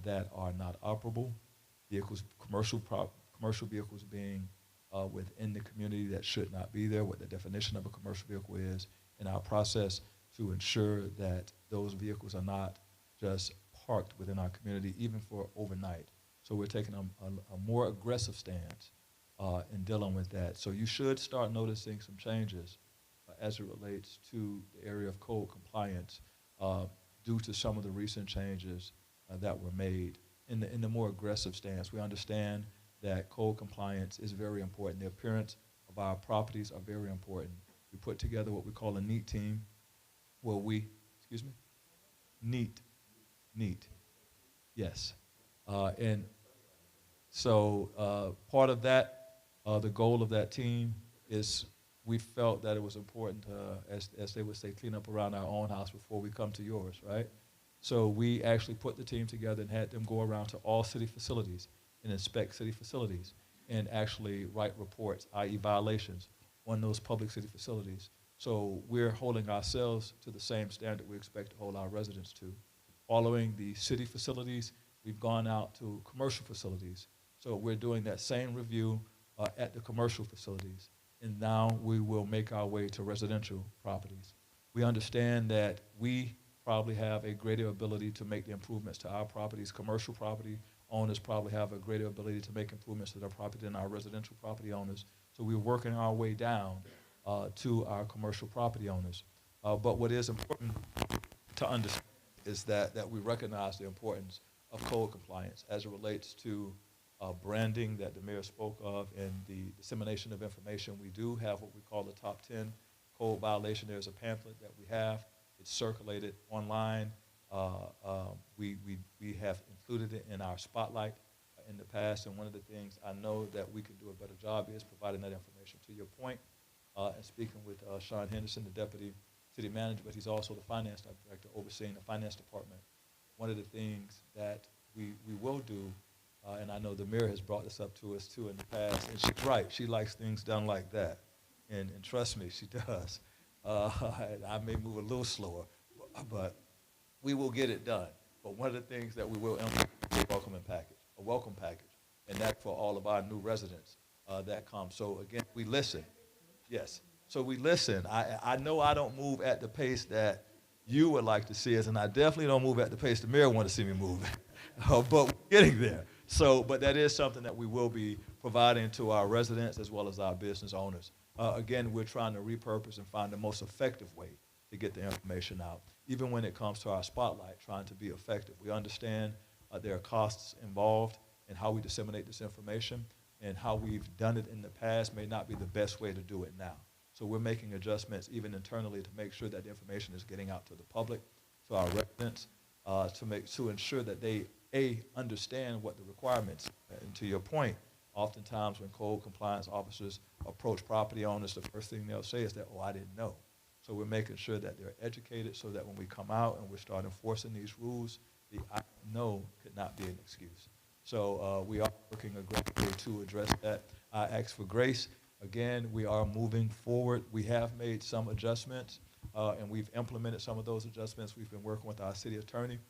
that are not operable, commercial vehicles being within the community that should not be there, what the definition of a commercial vehicle is, in our process to ensure that those vehicles are not just parked within our community, even for overnight. So we're taking a more aggressive stance in dealing with that. So you should start noticing some changes as it relates to the area of code compliance due to some of the recent changes that were made in the more aggressive stance. We understand that code compliance is very important. The appearance of our properties are very important. We put together what we call a NEAT team, where NEAT, yes. And so part of that, the goal of that team is we felt that it was important to, as they would say, clean up around our own house before we come to yours, right? So we actually put the team together and had them go around to all city facilities and inspect city facilities. and actually write reports, i.e. violations, on those public city facilities. So we're holding ourselves to the same standard we expect to hold our residents to. Following the city facilities, we've gone out to commercial facilities. So we're doing that same review at the commercial facilities. And now we will make our way to residential properties. We understand that we probably have a greater ability to make the improvements to our properties. Commercial property owners probably have a greater ability to make improvements to their property than our residential property owners. So we're working our way down to our commercial property owners. But what is important to understand is that we recognize the importance of code compliance as it relates to branding that the mayor spoke of and the dissemination of information. We do have what we call the top 10 code violation. There's a pamphlet that we have. It's circulated online. We have included it in our spotlight in the past, and one of the things I know that we can do a better job is providing that information. To your point, and speaking with Sean Henderson, the deputy city manager, but he's also the finance director overseeing the finance department. One of the things that we will do, and I know the mayor has brought this up to us too in the past, and she's right, she likes things done like that. And trust me, she does. I may move a little slower, but we will get it done. But one of the things that we will implement is a welcome package, and that's for all of our new residents that come. So again, we listen. Yes. So we listen. I know I don't move at the pace that you would like to see us, and I definitely don't move at the pace the mayor wants to see me move. But we're getting there. So, but that is something that we will be providing to our residents as well as our business owners. Again, we're trying to repurpose and find the most effective way to get the information out. Even when it comes to our spotlight, trying to be effective. We understand there are costs involved in how we disseminate this information, and how we've done it in the past may not be the best way to do it now. So we're making adjustments even internally to make sure that the information is getting out to the public, to our residents, to ensure that they, understand what the requirements are. And to your point, oftentimes when code compliance officers approach property owners, the first thing they'll say is that, oh, I didn't know. So we're making sure that they're educated so that when we come out and we start enforcing these rules, the I know could not be an excuse. So we are working aggressively to address that. I ask for grace. Again, we are moving forward. We have made some adjustments, and we've implemented some of those adjustments. We've been working with our city attorney,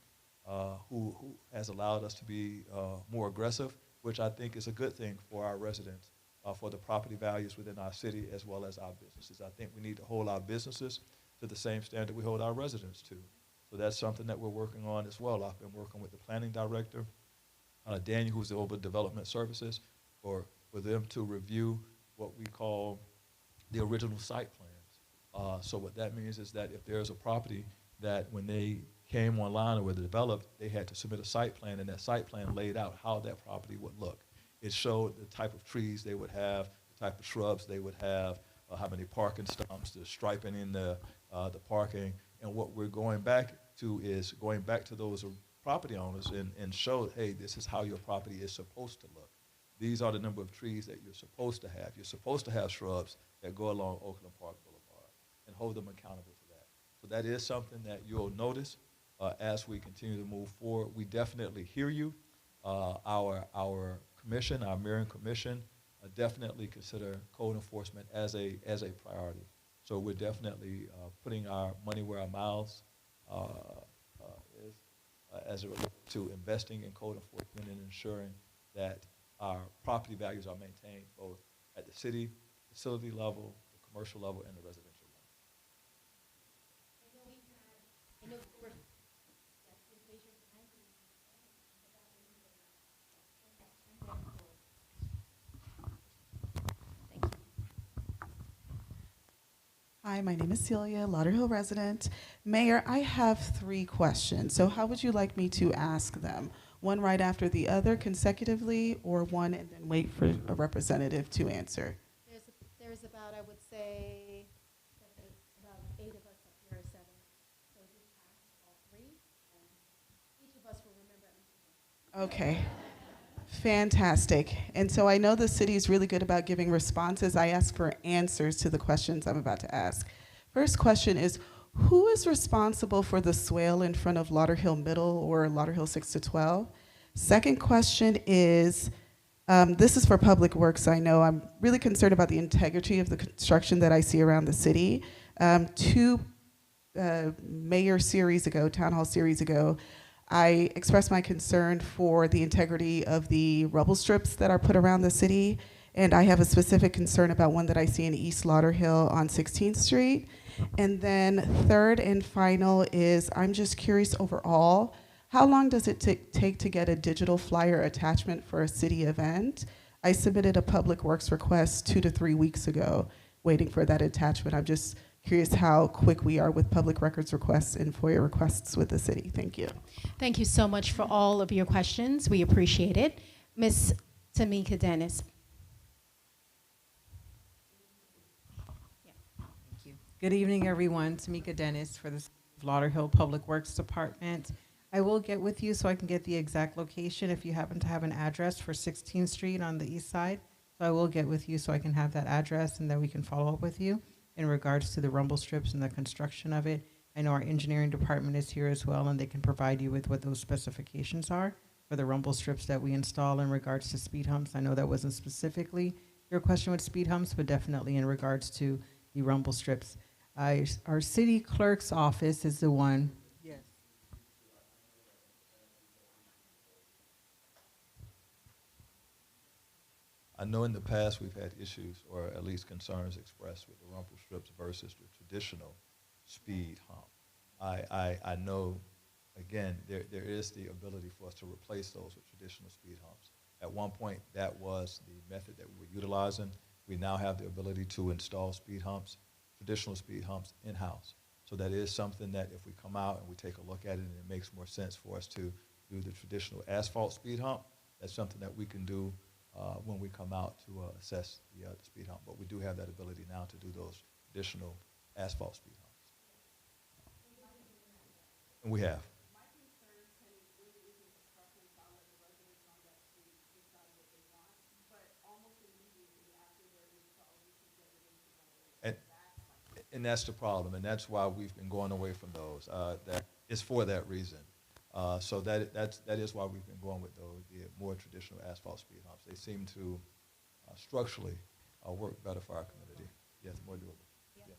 who has allowed us to be more aggressive, which I think is a good thing for our residents, for the property values within our city as well as our businesses. I think we need to hold our businesses to the same standard we hold our residents to. So that's something that we're working on as well. I've been working with the planning director, Daniel, who's over development services, for them to review what we call the original site plans. So what that means is that if there's a property that when they came online or were developed, they had to submit a site plan, and that site plan laid out how that property would look. It showed the type of trees they would have, the type of shrubs they would have, how many parking stumps, the striping in the parking. And what we're going back to is going back to those property owners and show, hey, this is how your property is supposed to look. These are the number of trees that you're supposed to have. You're supposed to have shrubs that go along Oakland Park Boulevard, and hold them accountable for that. So that is something that you'll notice as we continue to move forward. We definitely hear you. Our commission, our Marion Commission, definitely consider code enforcement as a priority. So we're definitely putting our money where our mouths is as it relates to investing in code enforcement and ensuring that our property values are maintained both at the city, facility level, the commercial level, and the residential level. Hi, my name is Celia, Lauderhill resident. Mayor, I have 3 questions. So how would you like me to ask them? One right after the other consecutively, or one and then wait for a representative to answer? There's about, I would say, about 8 of us up here, 7. So just ask all 3, and each of us will remember at least one. Okay. Fantastic. And so I know the city is really good about giving responses. I ask for answers to the questions I'm about to ask. First question is, who is responsible for the swale in front of Lauderhill Middle or Lauderhill 6 to 12? Second question is, This is for Public Works. I know I'm really concerned about the integrity of the construction that I see around the city. Two mayor series ago, town hall series ago, I expressed my concern for the integrity of the rubble strips that are put around the city. And I have a specific concern about one that I see in East Lauderhill on 16th Street. And then third and final is, I'm just curious overall, how long does it take to get a digital flyer attachment for a city event? I submitted a Public Works request 2 to 3 weeks ago, waiting for that attachment. I'm just curious how quick we are with public records requests and FOIA requests with the city. Thank you. Thank you so much for all of your questions. We appreciate it. Ms. Tamika Dennis. Thank you. Good evening, everyone. Tamika Dennis for the Lauderhill Public Works Department. I will get with you so I can get the exact location if you happen to have an address for 16th Street on the east side. So I will get with you so I can have that address, and then we can follow up with you in regards to the rumble strips and the construction of it. I know our engineering department is here as well, and they can provide you with what those specifications are for the rumble strips that we install in regards to speed humps. I know that wasn't specifically your question with speed humps, but definitely in regards to the rumble strips. Our city clerk's office is the one. Yes. I know in the past we've had issues, or at least concerns expressed with the rumble strips versus the traditional speed hump. I know, again, there is the ability for us to replace those with traditional speed humps. At one point, that was the method that we were utilizing. We now have the ability to install speed humps, traditional speed humps in-house. So that is something that if we come out and we take a look at it and it makes more sense for us to do the traditional asphalt speed hump, that's something that we can do when we come out to assess the speed hump. But we do have that ability now to do those additional asphalt speed humps. And we have. And that's the problem, and that's why we've been going away from those. That is for that reason. So that is why we've been going with those, the more traditional asphalt speed humps. They seem to structurally work better for our community. Yes, more doable. Yes.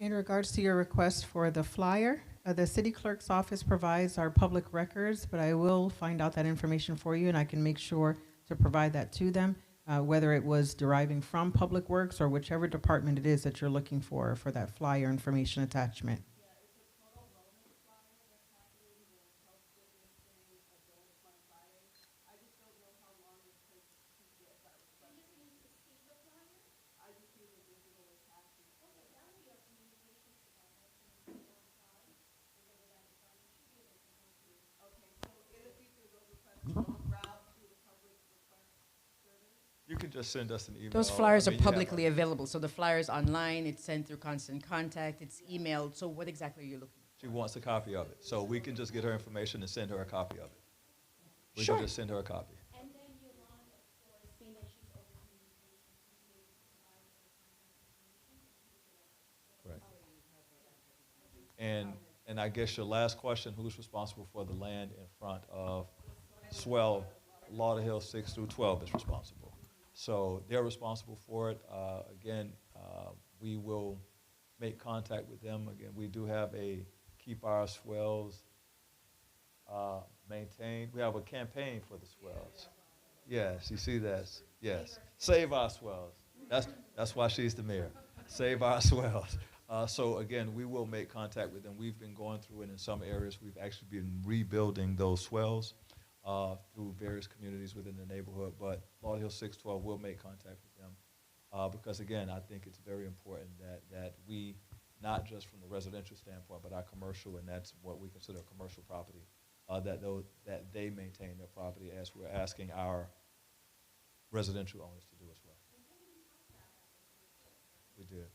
In regards to your request for the flyer, the city clerk's office provides our public records, but I will find out that information for you, and I can make sure to provide that to them, whether it was deriving from Public Works or whichever department it is that you're looking for that flyer information attachment. You can just send us an email. Those flyers are publicly available. So the flyer's online, it's sent through Constant Contact, it's emailed. So what exactly are you looking for? She wants a copy of it. So we can just get her information and send her a copy of it. We Sure. can just send her a copy. And then Yolanda, of course, being that she's over communications, she's able to provide her contact information. And I guess your last question, who's responsible for the land in front of Swell, Lauderhill 6 through 12 is responsible. So they're responsible for it. Again, we will make contact with them. Again, we do have a Keep Our Swells Maintained. We have a campaign for the swells. Yes, you see that? Yes. Save Our Swells. That's why she's the mayor. Save Our Swells. So again, we will make contact with them. We've been going through it in some areas. We've actually been rebuilding those swells through various communities within the neighborhood. But Lauderhill 612 will make contact with them because again, I think it's very important that we, not just from the residential standpoint, but our commercial, and that's what we consider a commercial property, that they maintain their property as we're asking our residential owners to do as well. We did.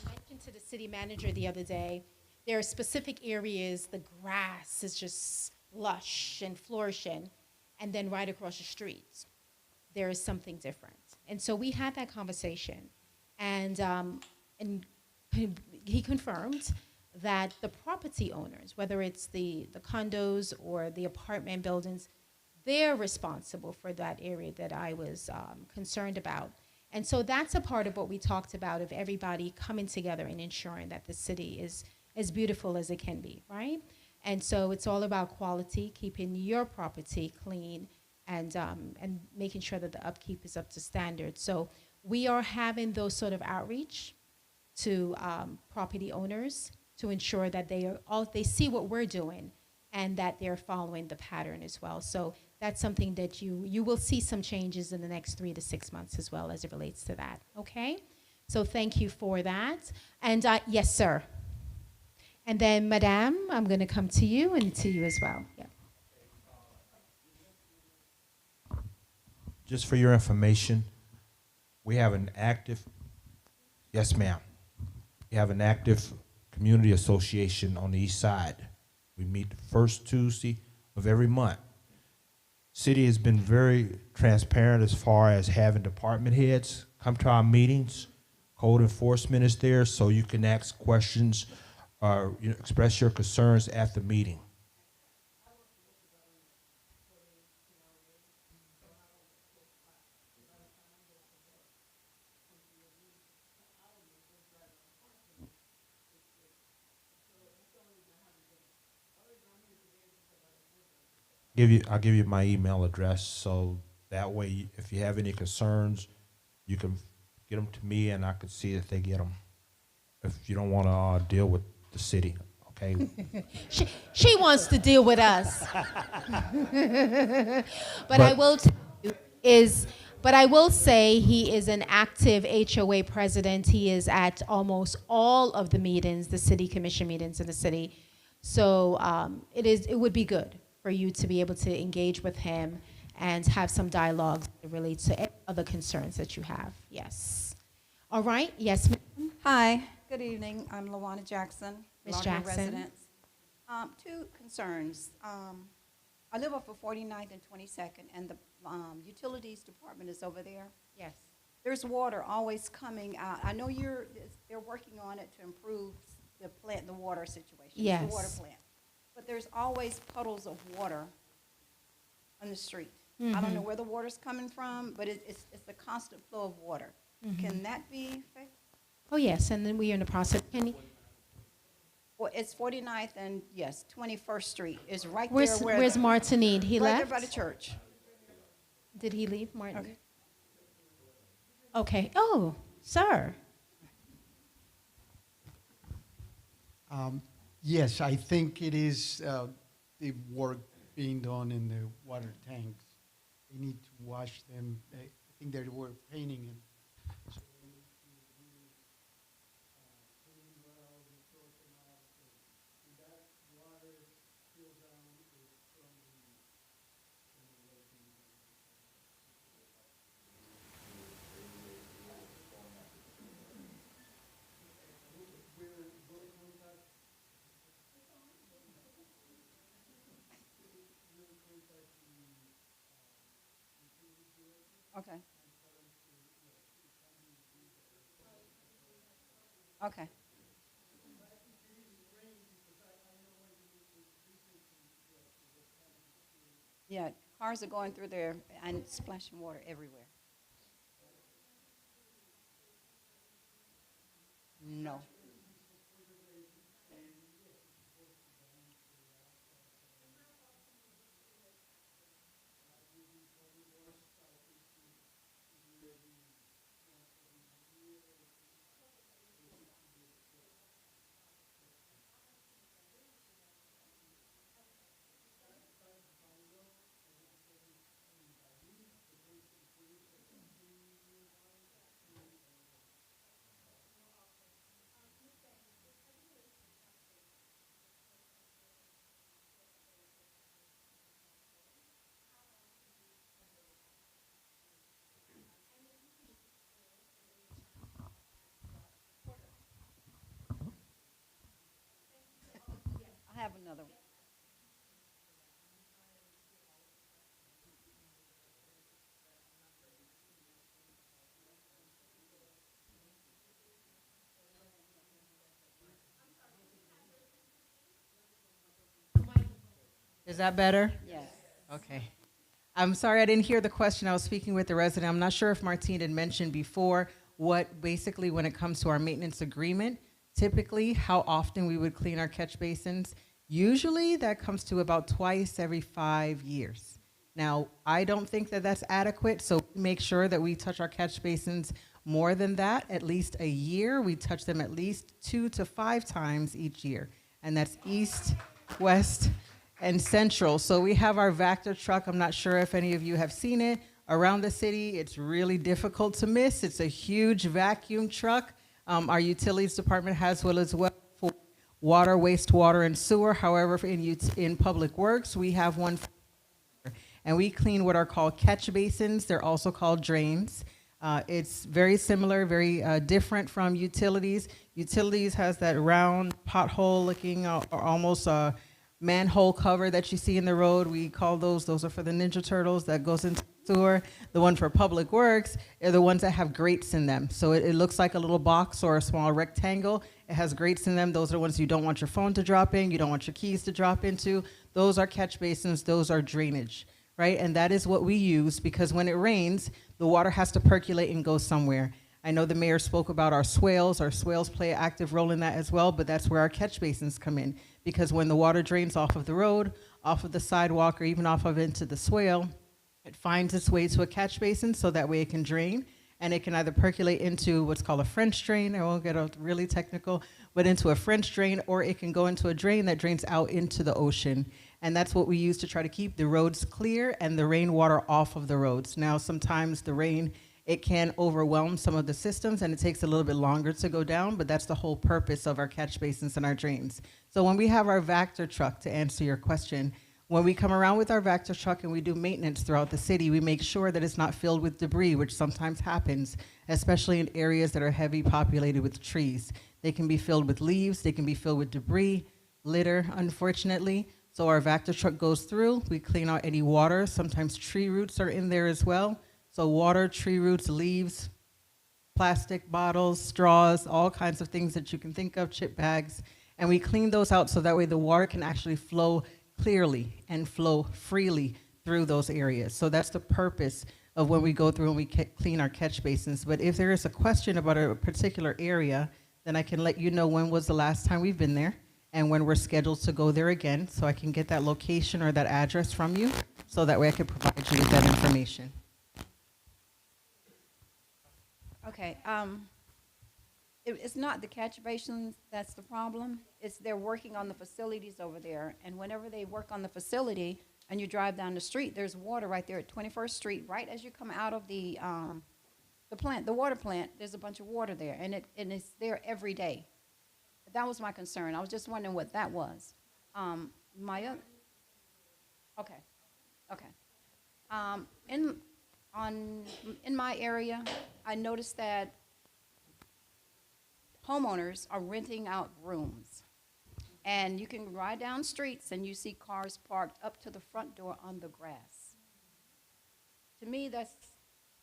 I mentioned to the city manager the other day, there are specific areas, the grass is just lush and flourishing, and then right across the streets, there is something different. And so we had that conversation, and he confirmed that the property owners, whether it's the condos or the apartment buildings, they're responsible for that area that I was concerned about. And so that's a part of what we talked about, of everybody coming together and ensuring that the city is as beautiful as it can be, right? And so it's all about quality, keeping your property clean, and making sure that the upkeep is up to standard. So we are having those sort of outreach to property owners to ensure that they see what we're doing and that they're following the pattern as well. So that's something that you will see some changes in the next 3 to 6 months as well as it relates to that, okay? So thank you for that. And yes, sir. And then, Madame, I'm going to come to you and to you as well. Yeah. Just for your information, we have an active, yes, ma'am. We have an active community association on the east side. We meet the first Tuesday of every month. City has been very transparent as far as having department heads come to our meetings. Code enforcement is there, so you can ask questions or express your concerns at the meeting. I'll give you my email address, so that way, if you have any concerns, you can get them to me, and I can see if they get them. If you don't want to deal with the city, okay? She wants to deal with us. But I will tell you but I will say he is an active HOA president. He is at almost all of the meetings, the city commission meetings in the city. So it would be good for you to be able to engage with him and have some dialogue that relates to other concerns that you have. Yes. All right. Yes, ma'am. Hi. Good evening. I'm LaWanna Jackson, Ms. Lauderhill Jackson. residence. Two concerns. I live off of 49th and 22nd, and the utilities department is over there. Yes. There's water always coming out. I know they're working on it to improve the water situation. Yes. The water plant. But there's always puddles of water on the street. I don't know where the water's coming from, but it's a constant flow of water. Can that be fixed? Oh, yes, and then we are in the process. Well, it's 49th and, yes, 21st Street is right Where's there. where's Martinine? He right left? there by the church. Did he leave, Martin? Okay. Okay. Oh, sir. Yes, I think it is the work being done in the water tanks. They need to wash them. I think they were painting them. So they need to really clean well, sort them out. And that water spills down is from the lake. Okay. Okay. Yeah, cars are going through there and splashing water everywhere. No. I have another one. Is that better? Yes. Okay. I'm sorry, I didn't hear the question. I was speaking with the resident. I'm not sure if Martine had mentioned before what basically when it comes to our maintenance agreement, typically how often we would clean our catch basins. Usually that comes to about twice every 5 years. Now, I don't think that that's adequate, so make sure that we touch our catch basins more than that, at least a year. We touch them at least 2 to 5 times each year, and that's east, west, and central. So we have our Vector truck. I'm not sure if any of you have seen it around the city. It's really difficult to miss. It's a huge vacuum truck. Our utilities department has one as well for water, wastewater, and sewer. However, in public works, we have one, and we clean what are called catch basins. They're also called drains. It's very similar, very different from utilities. Utilities has that round pothole-looking, or almost manhole cover that you see in the road. We call those are for the Ninja Turtles that goes into the sewer. The one for public works are the ones that have grates in them. So it looks like a little box or a small rectangle. It has grates in them. Those are the ones you don't want your phone to drop in, you don't want your keys to drop into. Those are catch basins, those are drainage, right? And that is what we use because when it rains, the water has to percolate and go somewhere. I know the mayor spoke about our swales. Our swales play an active role in that as well, but that's where our catch basins come in. Because when the water drains off of the road, off of the sidewalk, or even off of into the swale, it finds its way to a catch basin so that way it can drain. And it can either percolate into what's called a French drain, I won't get really technical, but into a French drain, or it can go into a drain that drains out into the ocean. And that's what we use to try to keep the roads clear and the rainwater off of the roads. Now, sometimes the rain, it can overwhelm some of the systems and it takes a little bit longer to go down, but that's the whole purpose of our catch basins and our drains. So when we have our Vector truck, to answer your question, when we come around with our Vector truck and we do maintenance throughout the city, we make sure that it's not filled with debris, which sometimes happens, especially in areas that are heavy populated with trees. They can be filled with leaves, they can be filled with debris, litter, unfortunately. So our Vector truck goes through, we clean out any water. Sometimes tree roots are in there as well. So water, tree roots, leaves, plastic bottles, straws, all kinds of things that you can think of, chip bags. And we clean those out so that way the water can actually flow clearly and flow freely through those areas. So that's the purpose of when we go through and we clean our catch basins. But if there is a question about a particular area, then I can let you know when was the last time we've been there and when we're scheduled to go there again, so I can get that location or that address from you, so that way I can provide you with that information. Okay, it's not the catch basins that's the problem. It's they're working on the facilities over there. And whenever they work on the facility and you drive down the street, there's water right there at 21st Street, right as you come out of the plant, the water plant, there's a bunch of water there. And it's there every day. That was my concern. I was just wondering what that was. In my area, I noticed that homeowners are renting out rooms. And you can ride down streets and you see cars parked up to the front door on the grass. To me, that's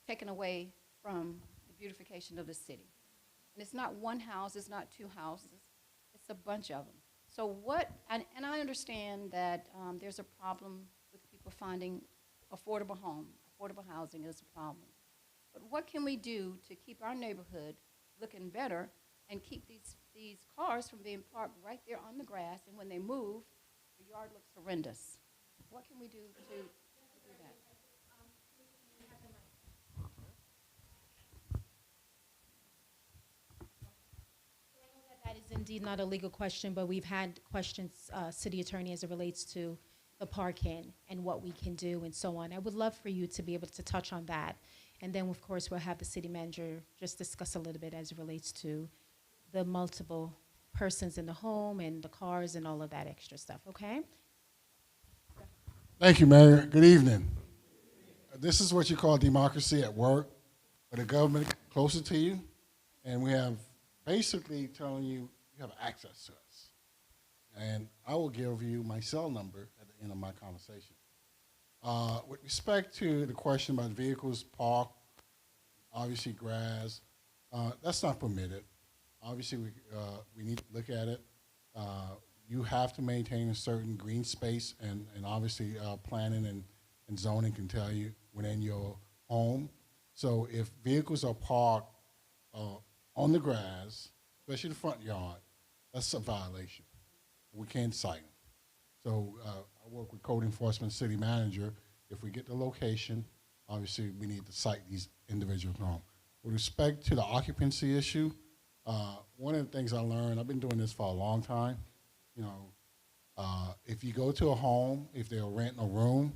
taken away from the beautification of the city. And it's not one house, it's not two houses, it's a bunch of them. So what, and I understand that there's a problem with people finding affordable housing is a problem. But what can we do to keep our neighborhood looking better and keep these cars from being parked right there on the grass, and when they move, the yard looks horrendous? What can we do to do that? That is indeed not a legal question, but we've had questions, city attorney, as it relates to the parking and what we can do and so on. I would love for you to be able to touch on that. And then, of course, we'll have the city manager just discuss a little bit as it relates to the multiple persons in the home and the cars and all of that extra stuff, okay? Thank you, Mayor. Good evening. This is what you call democracy at work, where the government closer to you, and we have basically telling you you have access to us. And I will give you my cell number at the end of my conversation. With respect to the question about vehicles parked, obviously grass, that's not permitted. Obviously, we need to look at it. you have to maintain a certain green space, and obviously planning and zoning can tell you within your home. So if vehicles are parked on the grass, especially the front yard, that's a violation. We can't cite them. So I work with code enforcement city manager. If we get the location, obviously we need to cite these individuals home. With respect to the occupancy issue, one of the things I learned, I've been doing this for a long time, you know, if you go to a home, if they're renting a room,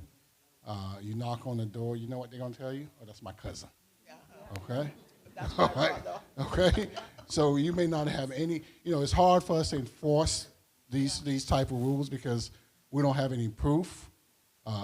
you knock on the door, you know what they're gonna tell you? Oh, that's my cousin. Okay? That's All my right. brother. Okay? So you may not have any, you know, it's hard for us to enforce these type of rules because we don't have any proof.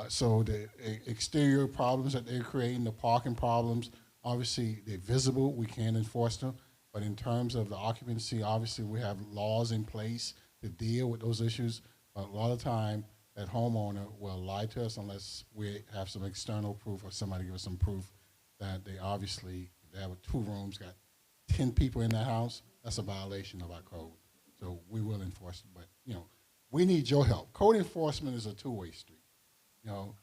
So the exterior problems that they're creating, the parking problems, obviously they're visible, we can't enforce them. But in terms of the occupancy, obviously we have laws in place to deal with those issues. But a lot of time, that homeowner will lie to us unless we have some external proof or somebody give us some proof that they obviously, they have 2 rooms, got 10 people in that house, that's a violation of our code. So we will enforce it, but, you know, we need your help. Code enforcement is a two-way street. You know,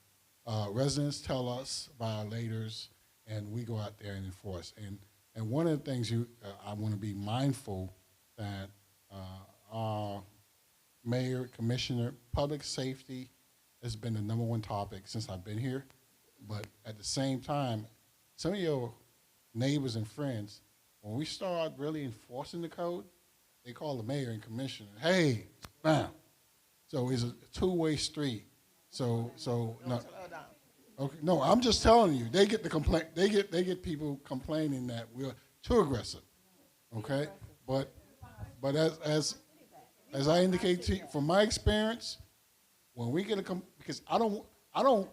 residents tell us, violators, and we go out there and enforce. And one of the things I want to be mindful that our mayor, commissioner, public safety has been the #1 topic since I've been here. But at the same time, some of your neighbors and friends, when we start really enforcing the code, they call the mayor and commissioner, hey, bam. So it's a two-way street. So no, okay, no, I'm just telling you, they get the complaint. They get people complaining that we're too aggressive. Okay, but as I indicate to you, from my experience, when we get because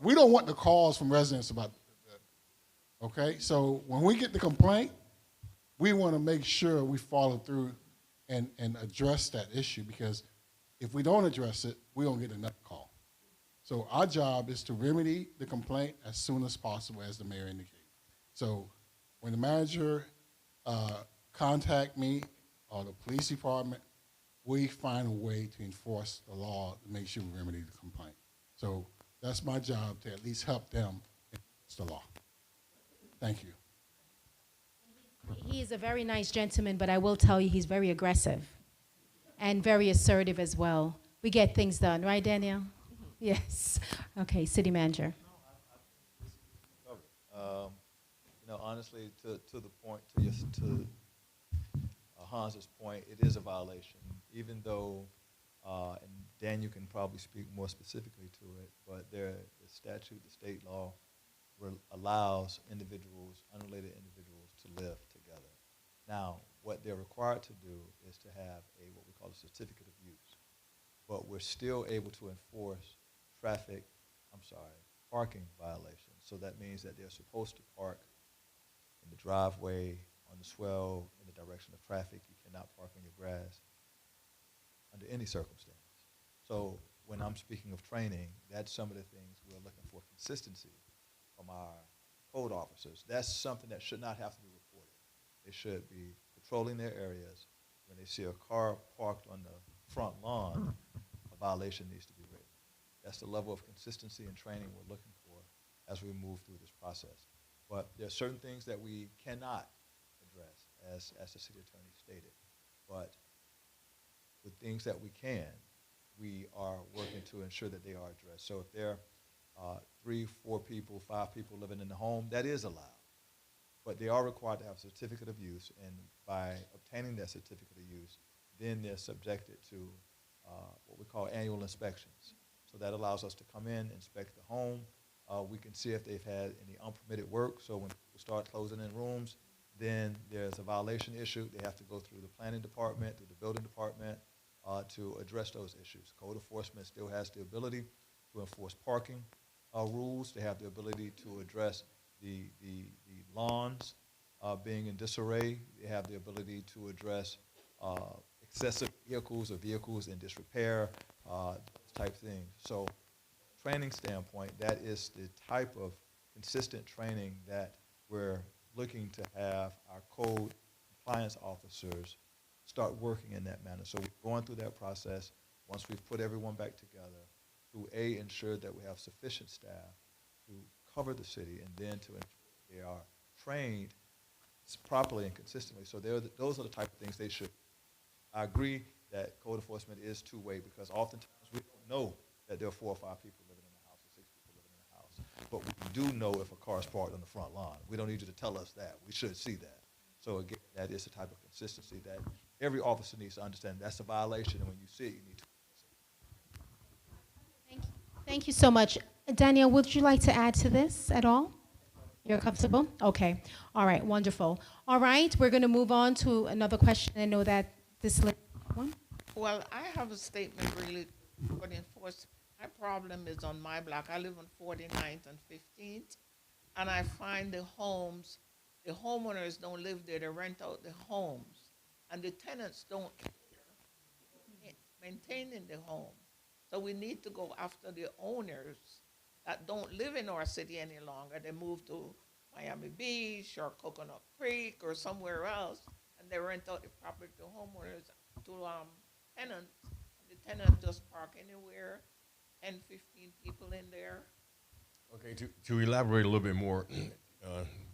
we don't want the calls from residents about that. Okay, so when we get the complaint, we want to make sure we follow through and address that issue, because if we don't address it, we don't get another call. So our job is to remedy the complaint as soon as possible, as the mayor indicated. So when the manager contact me or the police department, we find a way to enforce the law to make sure we remedy the complaint. So that's my job, to at least help them enforce the law. Thank you. He is a very nice gentleman, but I will tell you he's very aggressive and very assertive as well. We get things done, right, Danielle? Yes. Okay, city manager. You know, honestly, to the point, to Hans's point, it is a violation, even though, and Daniel can probably speak more specifically to it, but the statute, the state law, allows individuals, unrelated individuals, to live together. Now, what they're required to do is to have what we call a certificate of use, but we're still able to enforce parking violations. So that means that they're supposed to park in the driveway, on the swell, in the direction of traffic. You cannot park on your grass under any circumstance. So when I'm speaking of training, that's some of the things we're looking for consistency from our code officers. That's something that should not have to be reported. They should be patrolling their areas. When they see a car parked on the front lawn, a violation needs to be written. That's the level of consistency and training we're looking for as we move through this process. But there are certain things that we cannot address, as the city attorney stated. But with things that we can, we are working to ensure that they are addressed. So if there are 3, 4 people, 5 people living in the home, that is allowed. But they are required to have a certificate of use, and by obtaining that certificate of use, then they're subjected to what we call annual inspections. So that allows us to come in, inspect the home. We can see if they've had any unpermitted work. So when people start closing in rooms, then there's a violation issue. They have to go through the planning department, through the building department, to address those issues. Code enforcement still has the ability to enforce parking rules. They have the ability to address the lawns being in disarray. They have the ability to address excessive vehicles or vehicles in disrepair, type things. So training standpoint, that is the type of consistent training that we're looking to have our code compliance officers start working in that manner. So we're going through that process. once we've put everyone back together, to ensure that we have sufficient staff to cover the city, and then to ensure they are trained properly and consistently. So those are the type of things they should. I agree that code enforcement is two-way, because oftentimes we don't know that there are 4 or 5 people living in the house or 6 people living in the house. But we do know if a car is parked on the front lawn. We don't need you to tell us that. We should see that. So again, that is the type of consistency that every officer needs to understand. That's a violation, and when you see it, you need to. Thank you so much. Danielle, would you like to add to this at all? You're comfortable? Okay. All right, wonderful. All right, we're going to move on to another question. I know that this one. Well, I have a statement really for the enforcement. My problem is on my block. I live on 49th and 15th, and I find the homeowners don't live there. They rent out the homes, and the tenants don't care maintaining the home. So we need to go after the owners that don't live in our city any longer. They move to Miami Beach or Coconut Creek or somewhere else, and they rent out the property to homeowners, to tenants. The tenants just park anywhere, 10, 15 people in there. Okay, to elaborate a little bit more,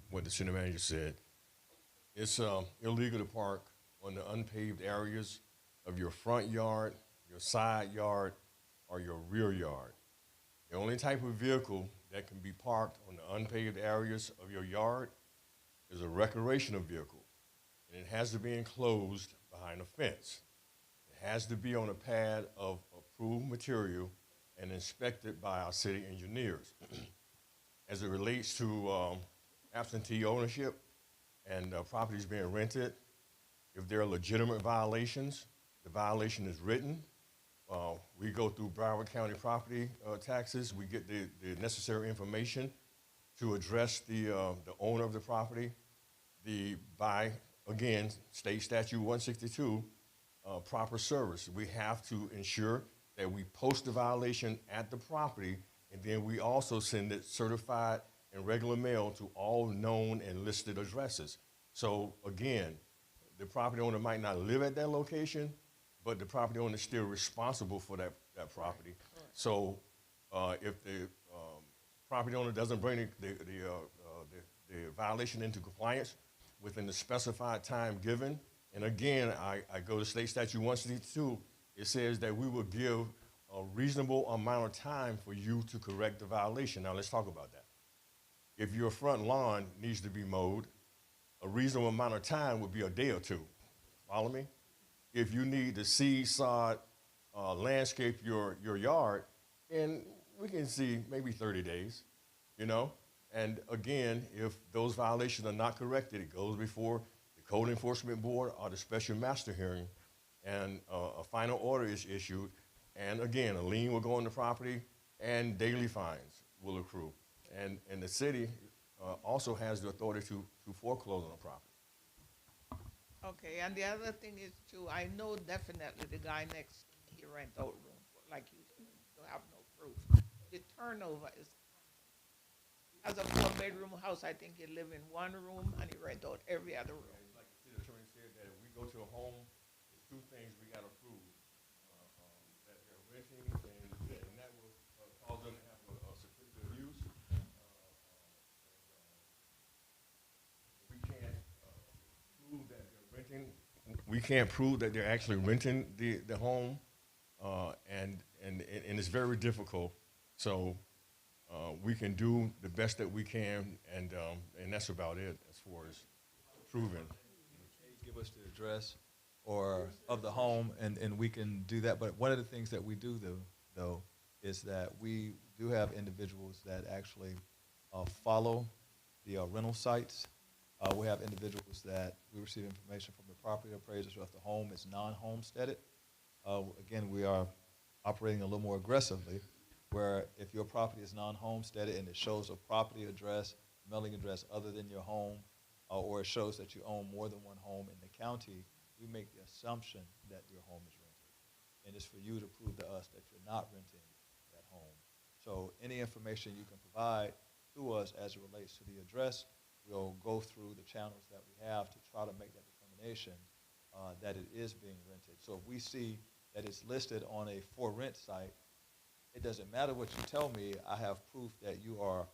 what the city manager said, it's illegal to park on the unpaved areas of your front yard, your side yard, or your rear yard. The only type of vehicle that can be parked on the unpaved areas of your yard is a recreational vehicle, and it has to be enclosed behind a fence. It has to be on a pad of approved material and inspected by our city engineers. As it relates to absentee ownership and properties being rented, if there are legitimate violations, the violation is written. We go through Broward County property taxes. We get the necessary information to address the owner of the property. By, again, State Statute 162, proper service. We have to ensure that we post the violation at the property, and then we also send it certified in regular mail to all known and listed addresses. So again, the property owner might not live at that location, but the property owner is still responsible for that property. So if the property owner doesn't bring the violation into compliance within the specified time given, and again, I go to State Statute 162, it says that we will give a reasonable amount of time for you to correct the violation. Now let's talk about that. If your front lawn needs to be mowed, a reasonable amount of time would be a day or two. Follow me? If you need to seed, sod, landscape your yard, and we can see maybe 30 days, you know? And again, if those violations are not corrected, it goes before the Code Enforcement Board or the Special Master Hearing, and a final order is issued. And again, a lien will go on the property, and daily fines will accrue. And the city also has the authority to foreclose on the property. Okay, and the other thing is too, I know definitely the guy next to me, he rent out room, like you have no proof. The turnover is, as a 4-bedroom house, I think he live in one room and he rent out every other room. Like the city attorney said, that if we go to a home, there's 2 things we gotta prove. That they're renting, and that will cause them to have a certificate of use. We can't prove that they're renting. We can't prove that they're actually renting the home, and it's very difficult. So we can do the best that we can, and that's about it as far as proving. Give us the address or of the home, and we can do that. But one of the things that we do, though, is that we do have individuals that actually follow the rental sites. We have individuals that we receive information from the property appraisers if the home is non-homesteaded. Again, we are operating a little more aggressively, where if your property is non-homesteaded and it shows a property address, mailing address other than your home, or it shows that you own more than one home in the county, we make the assumption that your home is rented. And it's for you to prove to us that you're not renting that home. So any information you can provide to us as it relates to the address, we'll go through the channels that we have to try to make that determination that it is being rented. So if we see that is listed on a for rent site, it doesn't matter what you tell me, I have proof that you are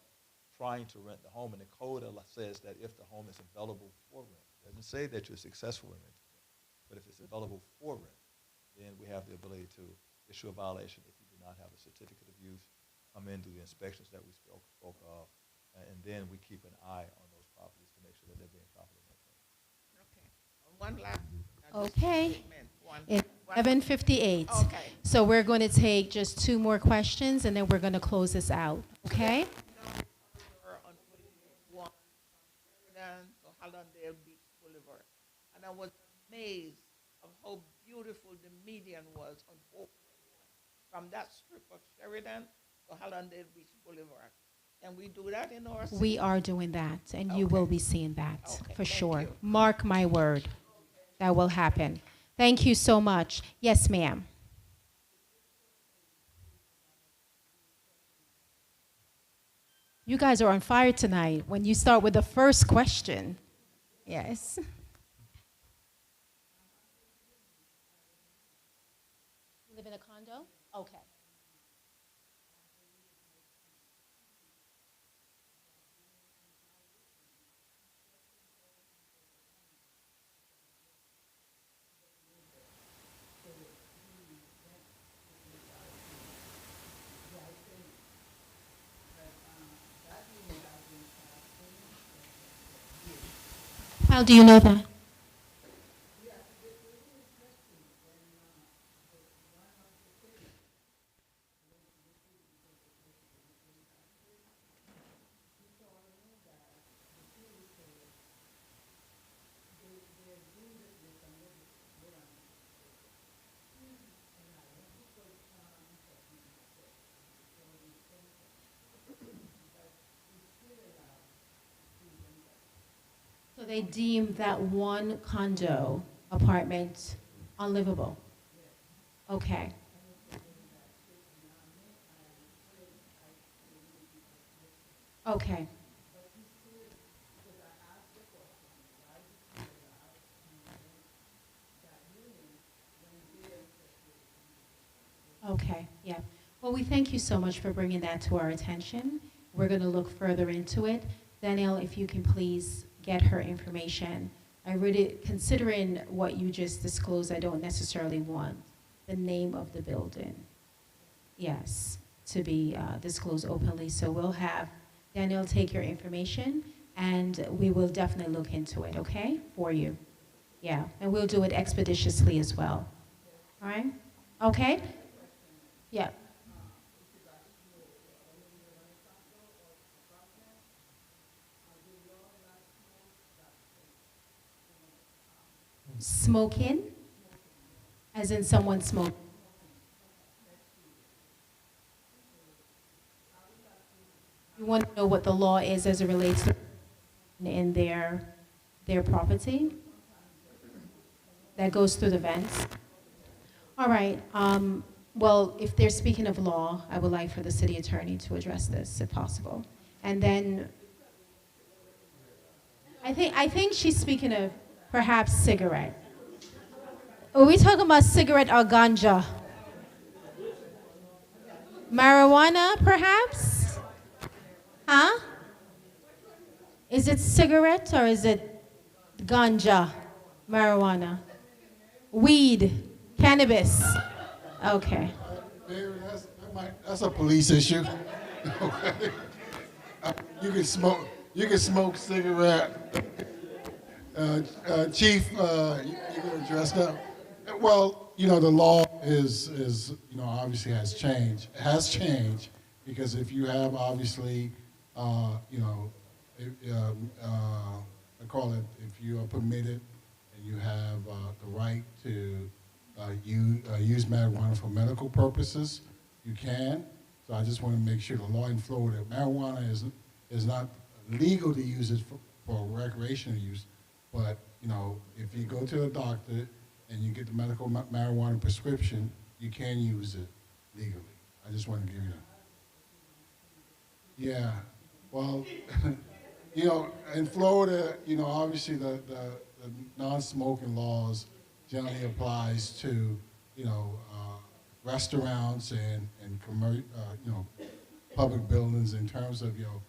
trying to rent the home, and the code says that if the home is available for rent, it doesn't say that you're successful in renting it, but if it's available for rent, then we have the ability to issue a violation if you do not have a certificate of use, come in, do the inspections that we spoke of, and then we keep an eye on those properties to make sure that they're being properly maintained. One last. Okay. statement. It's 11:58. Okay. So we're going to take just 2 more questions, and then we're going to close this out, okay? On one, Sheridan to Hallandale Beach Boulevard. And I was amazed of how beautiful the median was on both from that strip of Sheridan to Hallandale Beach Boulevard. Can we do that in our city? We are doing that, and you will be seeing that Okay, for thank sure. you. Mark my word. That will happen. Thank you so much. Yes, ma'am. You guys are on fire tonight when you start with the first question. Yes. You live in a condo? Okay. How do you know that? So they deemed that one condo apartment unlivable? Okay. Okay. Okay, yeah. Well, we thank you so much for bringing that to our attention. We're going to look further into it. Danielle, if you can please get her information. I really, considering what you just disclosed, I don't necessarily want the name of the building, yes, to be disclosed openly. So we'll have Danielle take your information, and we will definitely look into it, okay, for you. Yeah, and we'll do it expeditiously as well. All right? Okay? Yeah. Smoking, as in someone smoking. You want to know what the law is as it relates to in their property that goes through the vents. All right. Well, if they're speaking of law, I would like for the city attorney to address this, if possible. And then I think she's speaking of perhaps cigarette. Are we talking about cigarette or ganja? Marijuana, perhaps? Huh? Is it cigarette or is it ganja? Marijuana? Weed? Cannabis? Okay. Mary, that's a police issue. Okay. You can smoke cigarette. Chief, you can address that. Well, the law is obviously has changed. It has changed because if you have obviously, I call it, if you are permitted and you have the right to use marijuana for medical purposes, you can. So I just want to make sure the law in Florida, marijuana is not legal to use it for recreational use, but if you go to a doctor and you get the medical marijuana prescription, you can use it legally. I just want to give you that. Yeah. Well, in Florida, obviously the non-smoking laws generally applies to, restaurants and public buildings in terms of your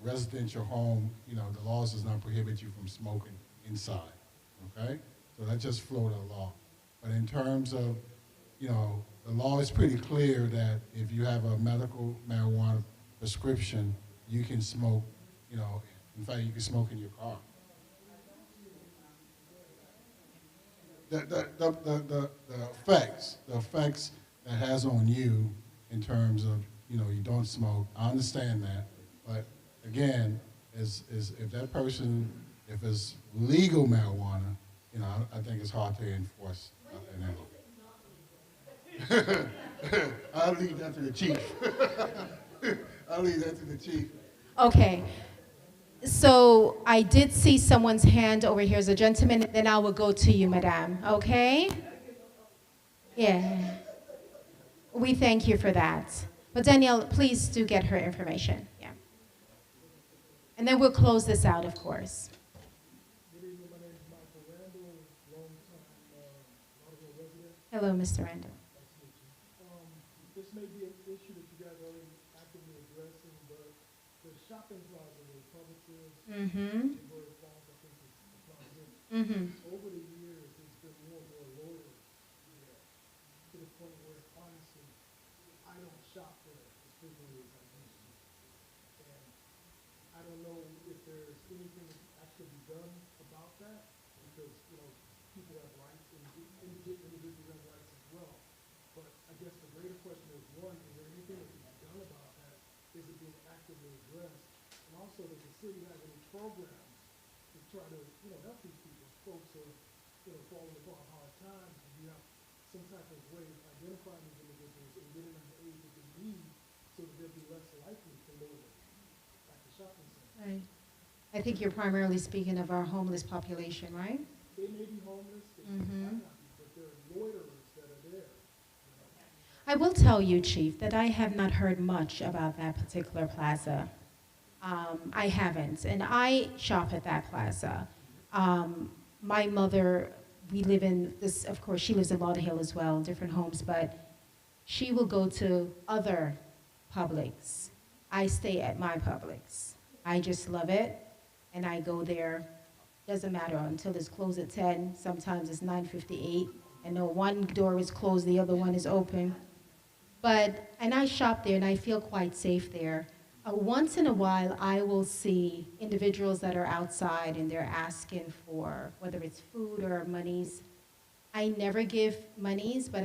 residential home, the laws does not prohibit you from smoking inside, okay? So that just floated a law. But in terms of, the law is pretty clear that if you have a medical marijuana prescription, you can smoke, in fact, you can smoke in your car. The effects that has on you in terms of, you don't smoke, I understand that. But again, is if that person, if it's legal marijuana, I think it's hard to enforce in that. I'll leave that to the chief. I'll leave that to the chief. Okay. So I did see someone's hand over here as a gentleman, and then I will go to you, madam. Okay? Yeah. We thank you for that. But Danielle, please do get her information. Yeah. And then we'll close this out, of course. Hello, Mr. Randall. This may be an issue that you guys are already actively addressing, but the shopping plaza where Publix is, where Falls, I think is the plaza. Over the years, there's been more and more loitering there, to the point where honestly, I don't shop there as frequently as I used to. And I don't know if there's anything that can actually be done about that, because, people have rights, and individuals have rights as well. But I guess the greater question is, one, is there anything that can be done about that? Is it being actively addressed? And also, does the city have any programs to try to, help these people? Folks are, falling upon hard times. Do you have some type of way of identifying these individuals and getting them the aid that they need so that they'll be less likely to loiter at the shopping center? Right. I think you're primarily speaking of our homeless population, right? They may be homeless, they might not be, but there are loiterers that are there. I will tell you, Chief, that I have not heard much about that particular plaza. I haven't, and I shop at that plaza. My mother, we live in this, of course, she lives in Lauderhill as well, different homes, but she will go to other Publix. I stay at my Publix. I just love it, and I go there. Doesn't matter until it's closed at 10. Sometimes it's 9:58. I know one door is closed, the other one is open. And I shop there, and I feel quite safe there. Once in a while, I will see individuals that are outside, and they're asking for, whether it's food or monies. I never give monies, but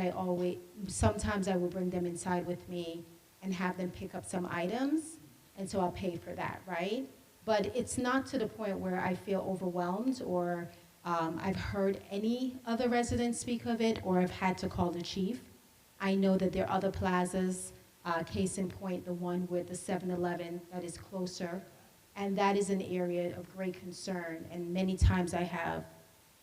sometimes I will bring them inside with me and have them pick up some items, and so I'll pay for that, right? But it's not to the point where I feel overwhelmed, or I've heard any other residents speak of it, or I've had to call the chief. I know that there are other plazas, case in point, the one with the 7-Eleven that is closer, and that is an area of great concern. And many times I have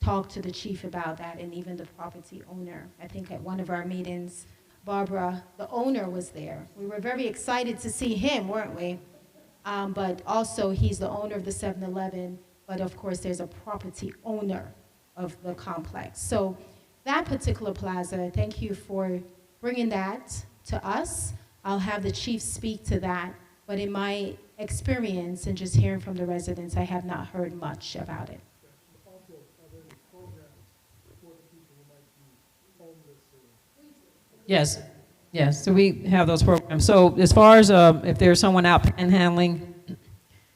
talked to the chief about that, and even the property owner. I think at one of our meetings, Barbara, the owner, was there. We were very excited to see him, weren't we? But also, he's the owner of the 7-Eleven, but of course, there's a property owner of the complex. So that particular plaza, thank you for bringing that to us. I'll have the chief speak to that, but in my experience and just hearing from the residents, I have not heard much about it. Also, are there any programs for the people who might be homeless or? Yes, yes, so we have those programs. So as far as if there's someone out panhandling,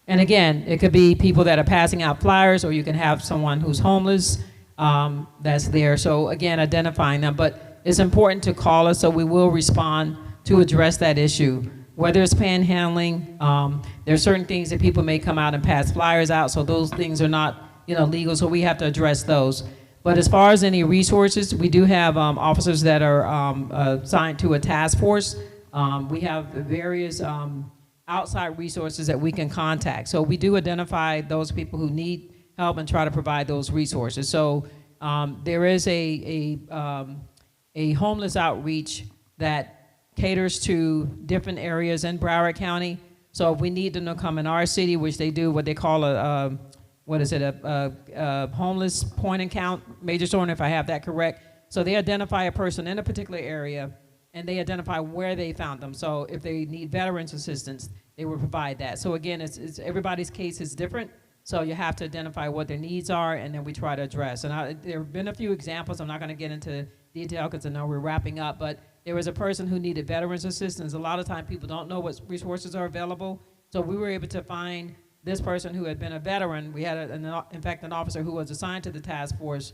and again, it could be people that are passing out flyers, or you can have someone who's homeless that's there. So again, identifying them, but it's important to call us, so we will respond to address that issue. Whether it's panhandling, there are certain things that people may come out and pass flyers out, so those things are not, legal, so we have to address those. But as far as any resources, we do have officers that are assigned to a task force. We have various outside resources that we can contact. So we do identify those people who need help and try to provide those resources. So there is a homeless outreach that caters to different areas in Broward County. So if we need them to come in our city, which they do, what they call a homeless point and count, Major Sorn, if I have that correct, So they identify a person in a particular area, and they identify where they found them. So if they need veterans assistance, they will provide that. So again, it's everybody's case is different. So you have to identify what their needs are, and then we try to address. And there have been a few examples. I'm not going to get into detail because I know we're wrapping up, but there was a person who needed veterans assistance. A lot of times people don't know what resources are available. So we were able to find this person who had been a veteran. We had, in fact, an officer who was assigned to the task force.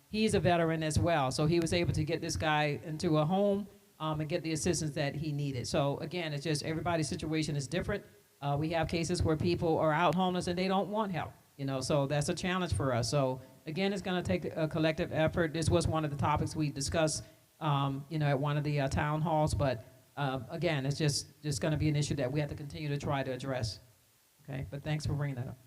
He's a veteran as well. So he was able to get this guy into a home and get the assistance that he needed. So again, it's just everybody's situation is different. We have cases where people are out homeless and they don't want help, so that's a challenge for us. So again, it's going to take a collective effort. This was one of the topics we discussed, at one of the town halls, but again, it's just going to be an issue that we have to continue to try to address. Okay, but thanks for bringing that up.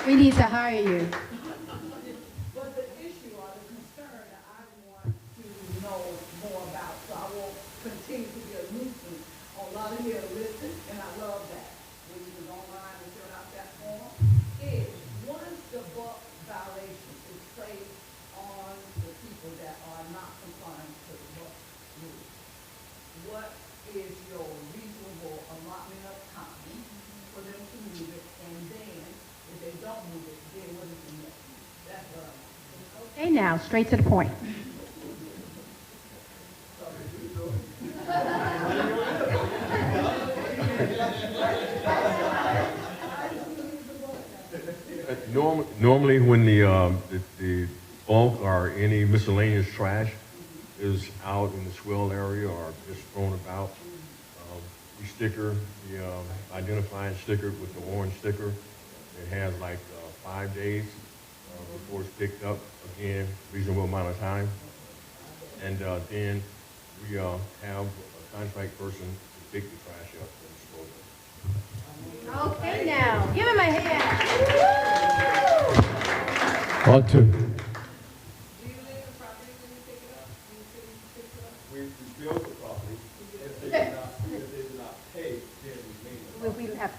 We need to hire you. But the issue or the concern that I want to know more about, so I won't continue to be a nuisance on Lauderhill listen, and I love that, when you was online and filled out that form, is once the buck violation is placed on the people that are not complying to the buck rule, what is your reasonable allotment of time for them to move it, and then if they don't move it, then what is the next move? That's what I want. Okay, now, straight to the point. Normally, when the bulk or any miscellaneous trash is out in the swell area or just thrown about, we sticker the identifying sticker with the orange sticker. It has like 5 days before it's picked up. Again, reasonable amount of time. And then we have a contract person to pick the trash up and dispose of it. Okay, now, give him a hand. 1, 2. We build the property. If they do not pay, then we pay them. We have to.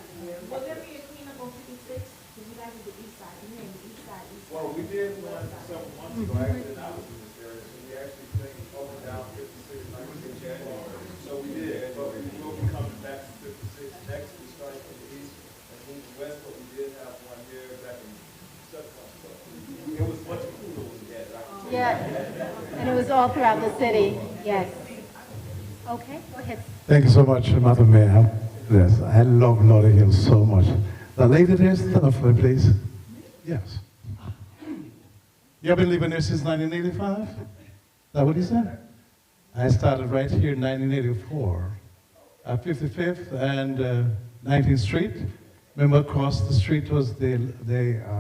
Will there be a cleanup on 56? Because you guys are the east side. You're in the east side. Well, we did one several months ago, actually, and I was in this area, so we actually cleaned up and down 56, 96 January. So we did, but we will be coming back to 56 next. We started from the east and moved west, but we did have one here back in September. So it was much cooler than that. Yeah, and it was all throughout the city, yes. Okay, go ahead. Thank you so much, Madam Mayor. Yes, I love Lauderhill so much. The lady there, stand up for me, please. Yes. You have been living here since 1985? Is that what he said? I started right here in 1984 at 55th and 19th Street. Remember, across the street was the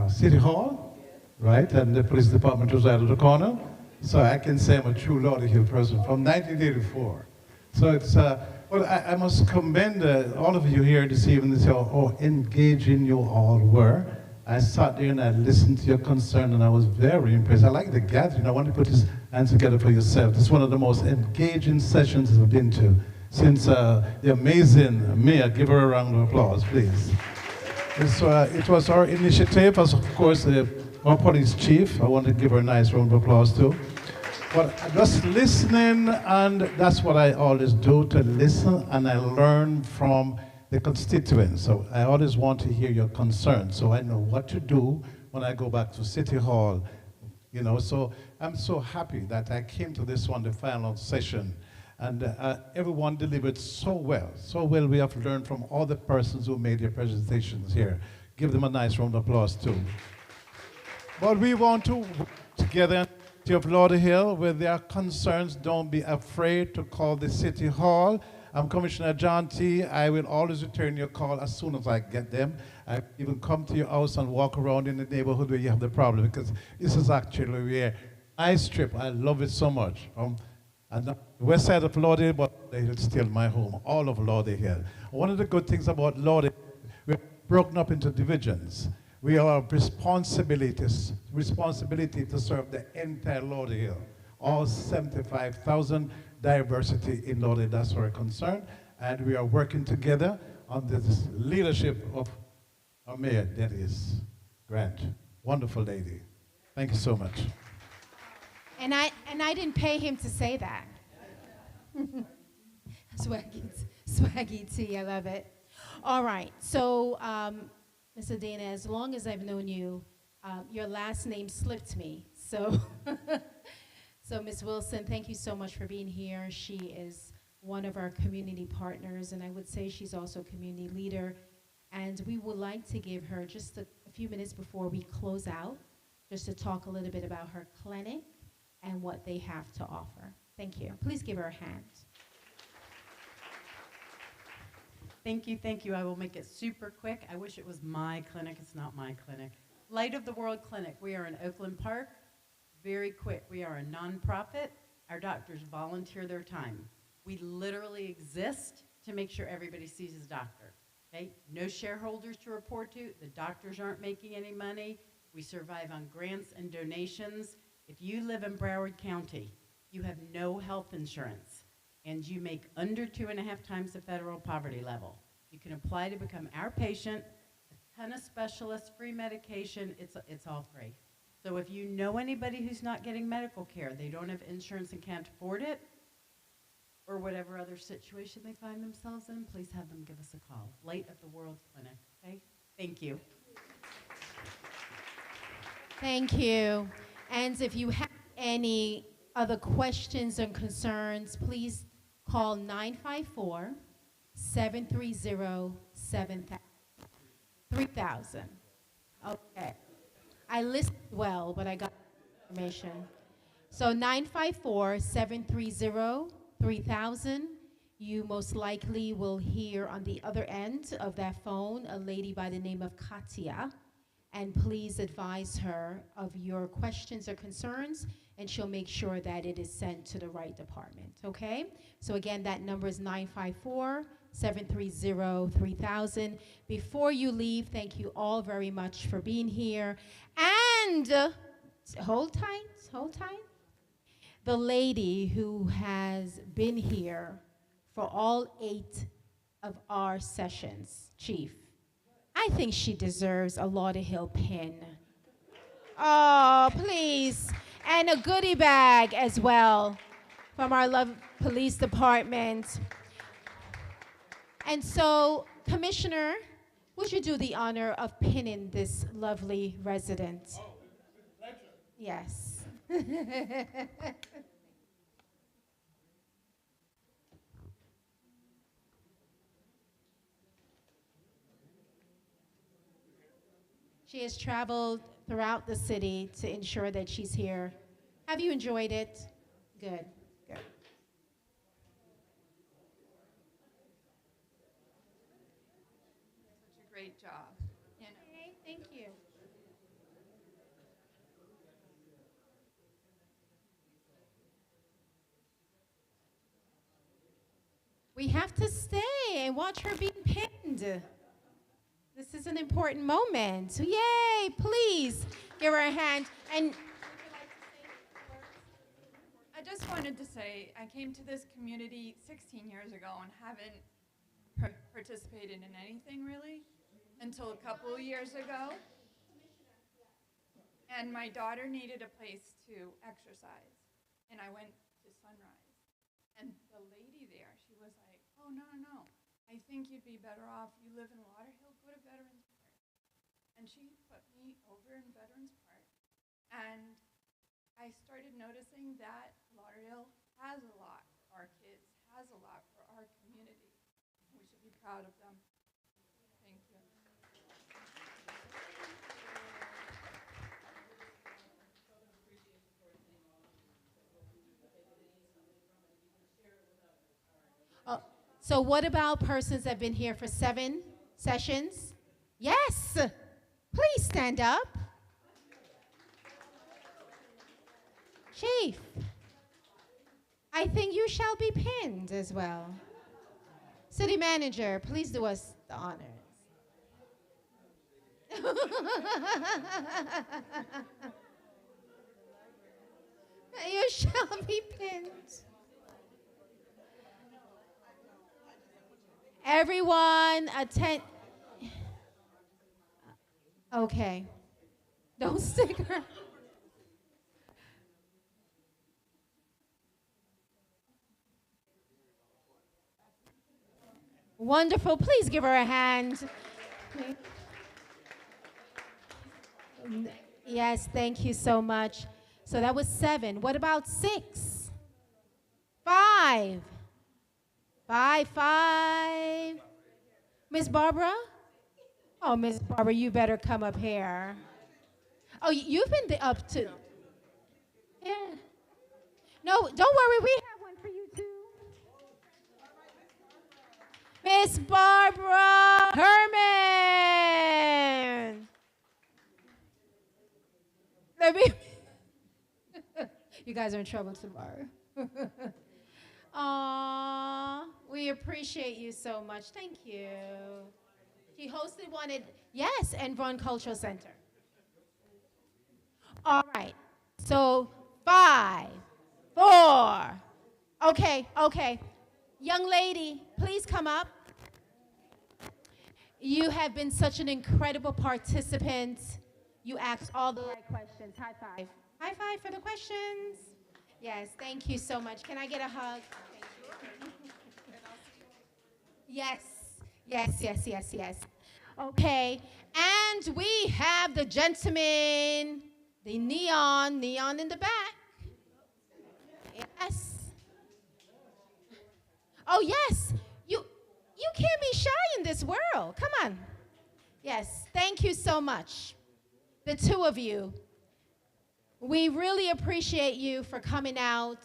City Hall, right? And the police department was right at the corner. So I can say I'm a true Lauderhill person from 1984. So it's, well, I must commend all of you here this evening to say how engaging you all were. I sat there and I listened to your concern and I was very impressed. I like the gathering. I want to put this hands together for yourself. This is one of the most engaging sessions I've been to since the amazing mayor. Give her a round of applause, please. It was our initiative, as of course our police chief. I want to give her a nice round of applause too. But just listening, and that's what I always do, to listen, and I learn from the constituents. So I always want to hear your concerns, so I know what to do when I go back to City Hall. You know, so I'm so happy that I came to this one, the final session, and everyone delivered so well. So well, we have learned from all the persons who made their presentations here. Give them a nice round of applause too. But we want to work together of Lauderhill, where there are concerns, don't be afraid to call the City Hall, I'm Commissioner John T. I will always return your call as soon as I get them. I even come to your house and walk around in the neighborhood where you have the problem, because this is actually where I strip. I love it so much. And the west side of Lauderdale, but it's still my home, all of Lauderdale. One of the good things about Lauderdale, we're broken up into divisions. We have responsibility to serve the entire Lauderdale, all 75,000 diversity in Lauderdale. That's our concern. And we are working together on this leadership of our mayor, Dennis Grant. Wonderful lady. Thank you so much. And I didn't pay him to say that. Swaggy T, I love it. All right, so Mr. Dana, as long as I've known you, your last name slipped me. So, so Ms. Wilson, thank you so much for being here. She is one of our community partners, and I would say she's also a community leader. And we would like to give her just a few minutes before we close out, just to talk a little bit about her clinic and what they have to offer. Thank you. Please give her a hand. Thank you, thank you. I will make it super quick. I wish it was my clinic. It's not my clinic. Light of the World Clinic. We are in Oakland Park. Very quick. We are a nonprofit. Our doctors volunteer their time. We literally exist to make sure everybody sees his doctor. Okay? No shareholders to report to. The doctors aren't making any money. We survive on grants and donations. If you live in Broward County, you have no health insurance, and you make under 2.5 times the federal poverty level. You can apply to become our patient, a ton of specialists, free medication, it's all free. So if you know anybody who's not getting medical care, they don't have insurance and can't afford it, or whatever other situation they find themselves in, please have them give us a call. Light of the World Clinic, okay? Thank you. Thank you. And if you have any other questions and concerns, please call 954-730-3000. Okay. I listened well, but I got information. So 954-730-3000. You most likely will hear on the other end of that phone a lady by the name of Katia. And please advise her of your questions or concerns, and she'll make sure that it is sent to the right department, okay? So again, that number is 954-730-3000. Before you leave, thank you all very much for being here. And hold tight, hold tight. The lady who has been here for all 8 of our sessions, Chief, I think she deserves a Lauderhill pin. Oh, please. And a goodie bag as well from our love police department. And so, Commissioner, would you do the honor of pinning this lovely resident? Oh, pleasure. Yes. She has traveled throughout the city to ensure that she's here. Have you enjoyed it? Good, good. Such a great job. You know. Okay, thank you. We have to stay and watch her being pinned. This is an important moment. Yay, please give her a hand. And I just wanted to say I came to this community 16 years ago and haven't participated in anything really until a couple of years ago. And my daughter needed a place to exercise, and I went to Sunrise. And the lady there, she was like, oh, no, no, no. I think you'd be better off, you live in Lauderhill, go to Veterans Park. And she put me over in Veterans Park. And I started noticing that Lauderhill has a lot for our kids, has a lot for our community. We should be proud of them. Thank you. So what about persons that have been here for 7 sessions? Yes. Please stand up. Chief, I think you shall be pinned as well. City manager, please do us the honors. You shall be pinned. Everyone attend. Okay. Don't stick around. Wonderful. Please give her a hand. Yes, thank you so much. So that was 7. What about 6? 5. 5. Miss Barbara? Oh, Miss Barbara, you better come up here. Oh, you've been up to. Yeah. No, don't worry. We have one for you too. Miss Barbara Herman. Let me. You guys are in trouble tomorrow. Aww, we appreciate you so much. Thank you. She hosted one at, yes, and Run Cultural Center. All right, so 5, 4. Okay. Young lady, please come up. You have been such an incredible participant. You asked all the right questions. High five. High five for the questions. Yes, thank you so much. Can I get a hug? Yes. Okay, and we have the gentleman, the neon in the back. Yes. Oh, yes. You can't be shy in this world. Come on. Yes, thank you so much. The two of you. We really appreciate you for coming out.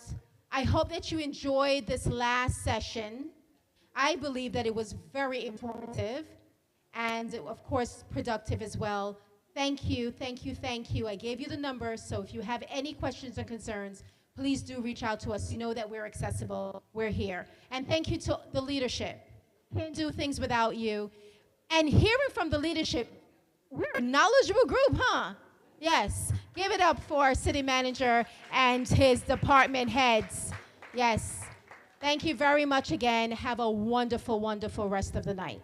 I hope that you enjoyed this last session. I believe that it was very informative and, of course, productive as well. Thank you. I gave you the number, so if you have any questions or concerns, please do reach out to us. You know that we're accessible. We're here. And thank you to the leadership. Can't do things without you. And hearing from the leadership, we're a knowledgeable group, huh? Yes. Give it up for our city manager and his department heads. Yes. Thank you very much again. Have a wonderful, wonderful rest of the night.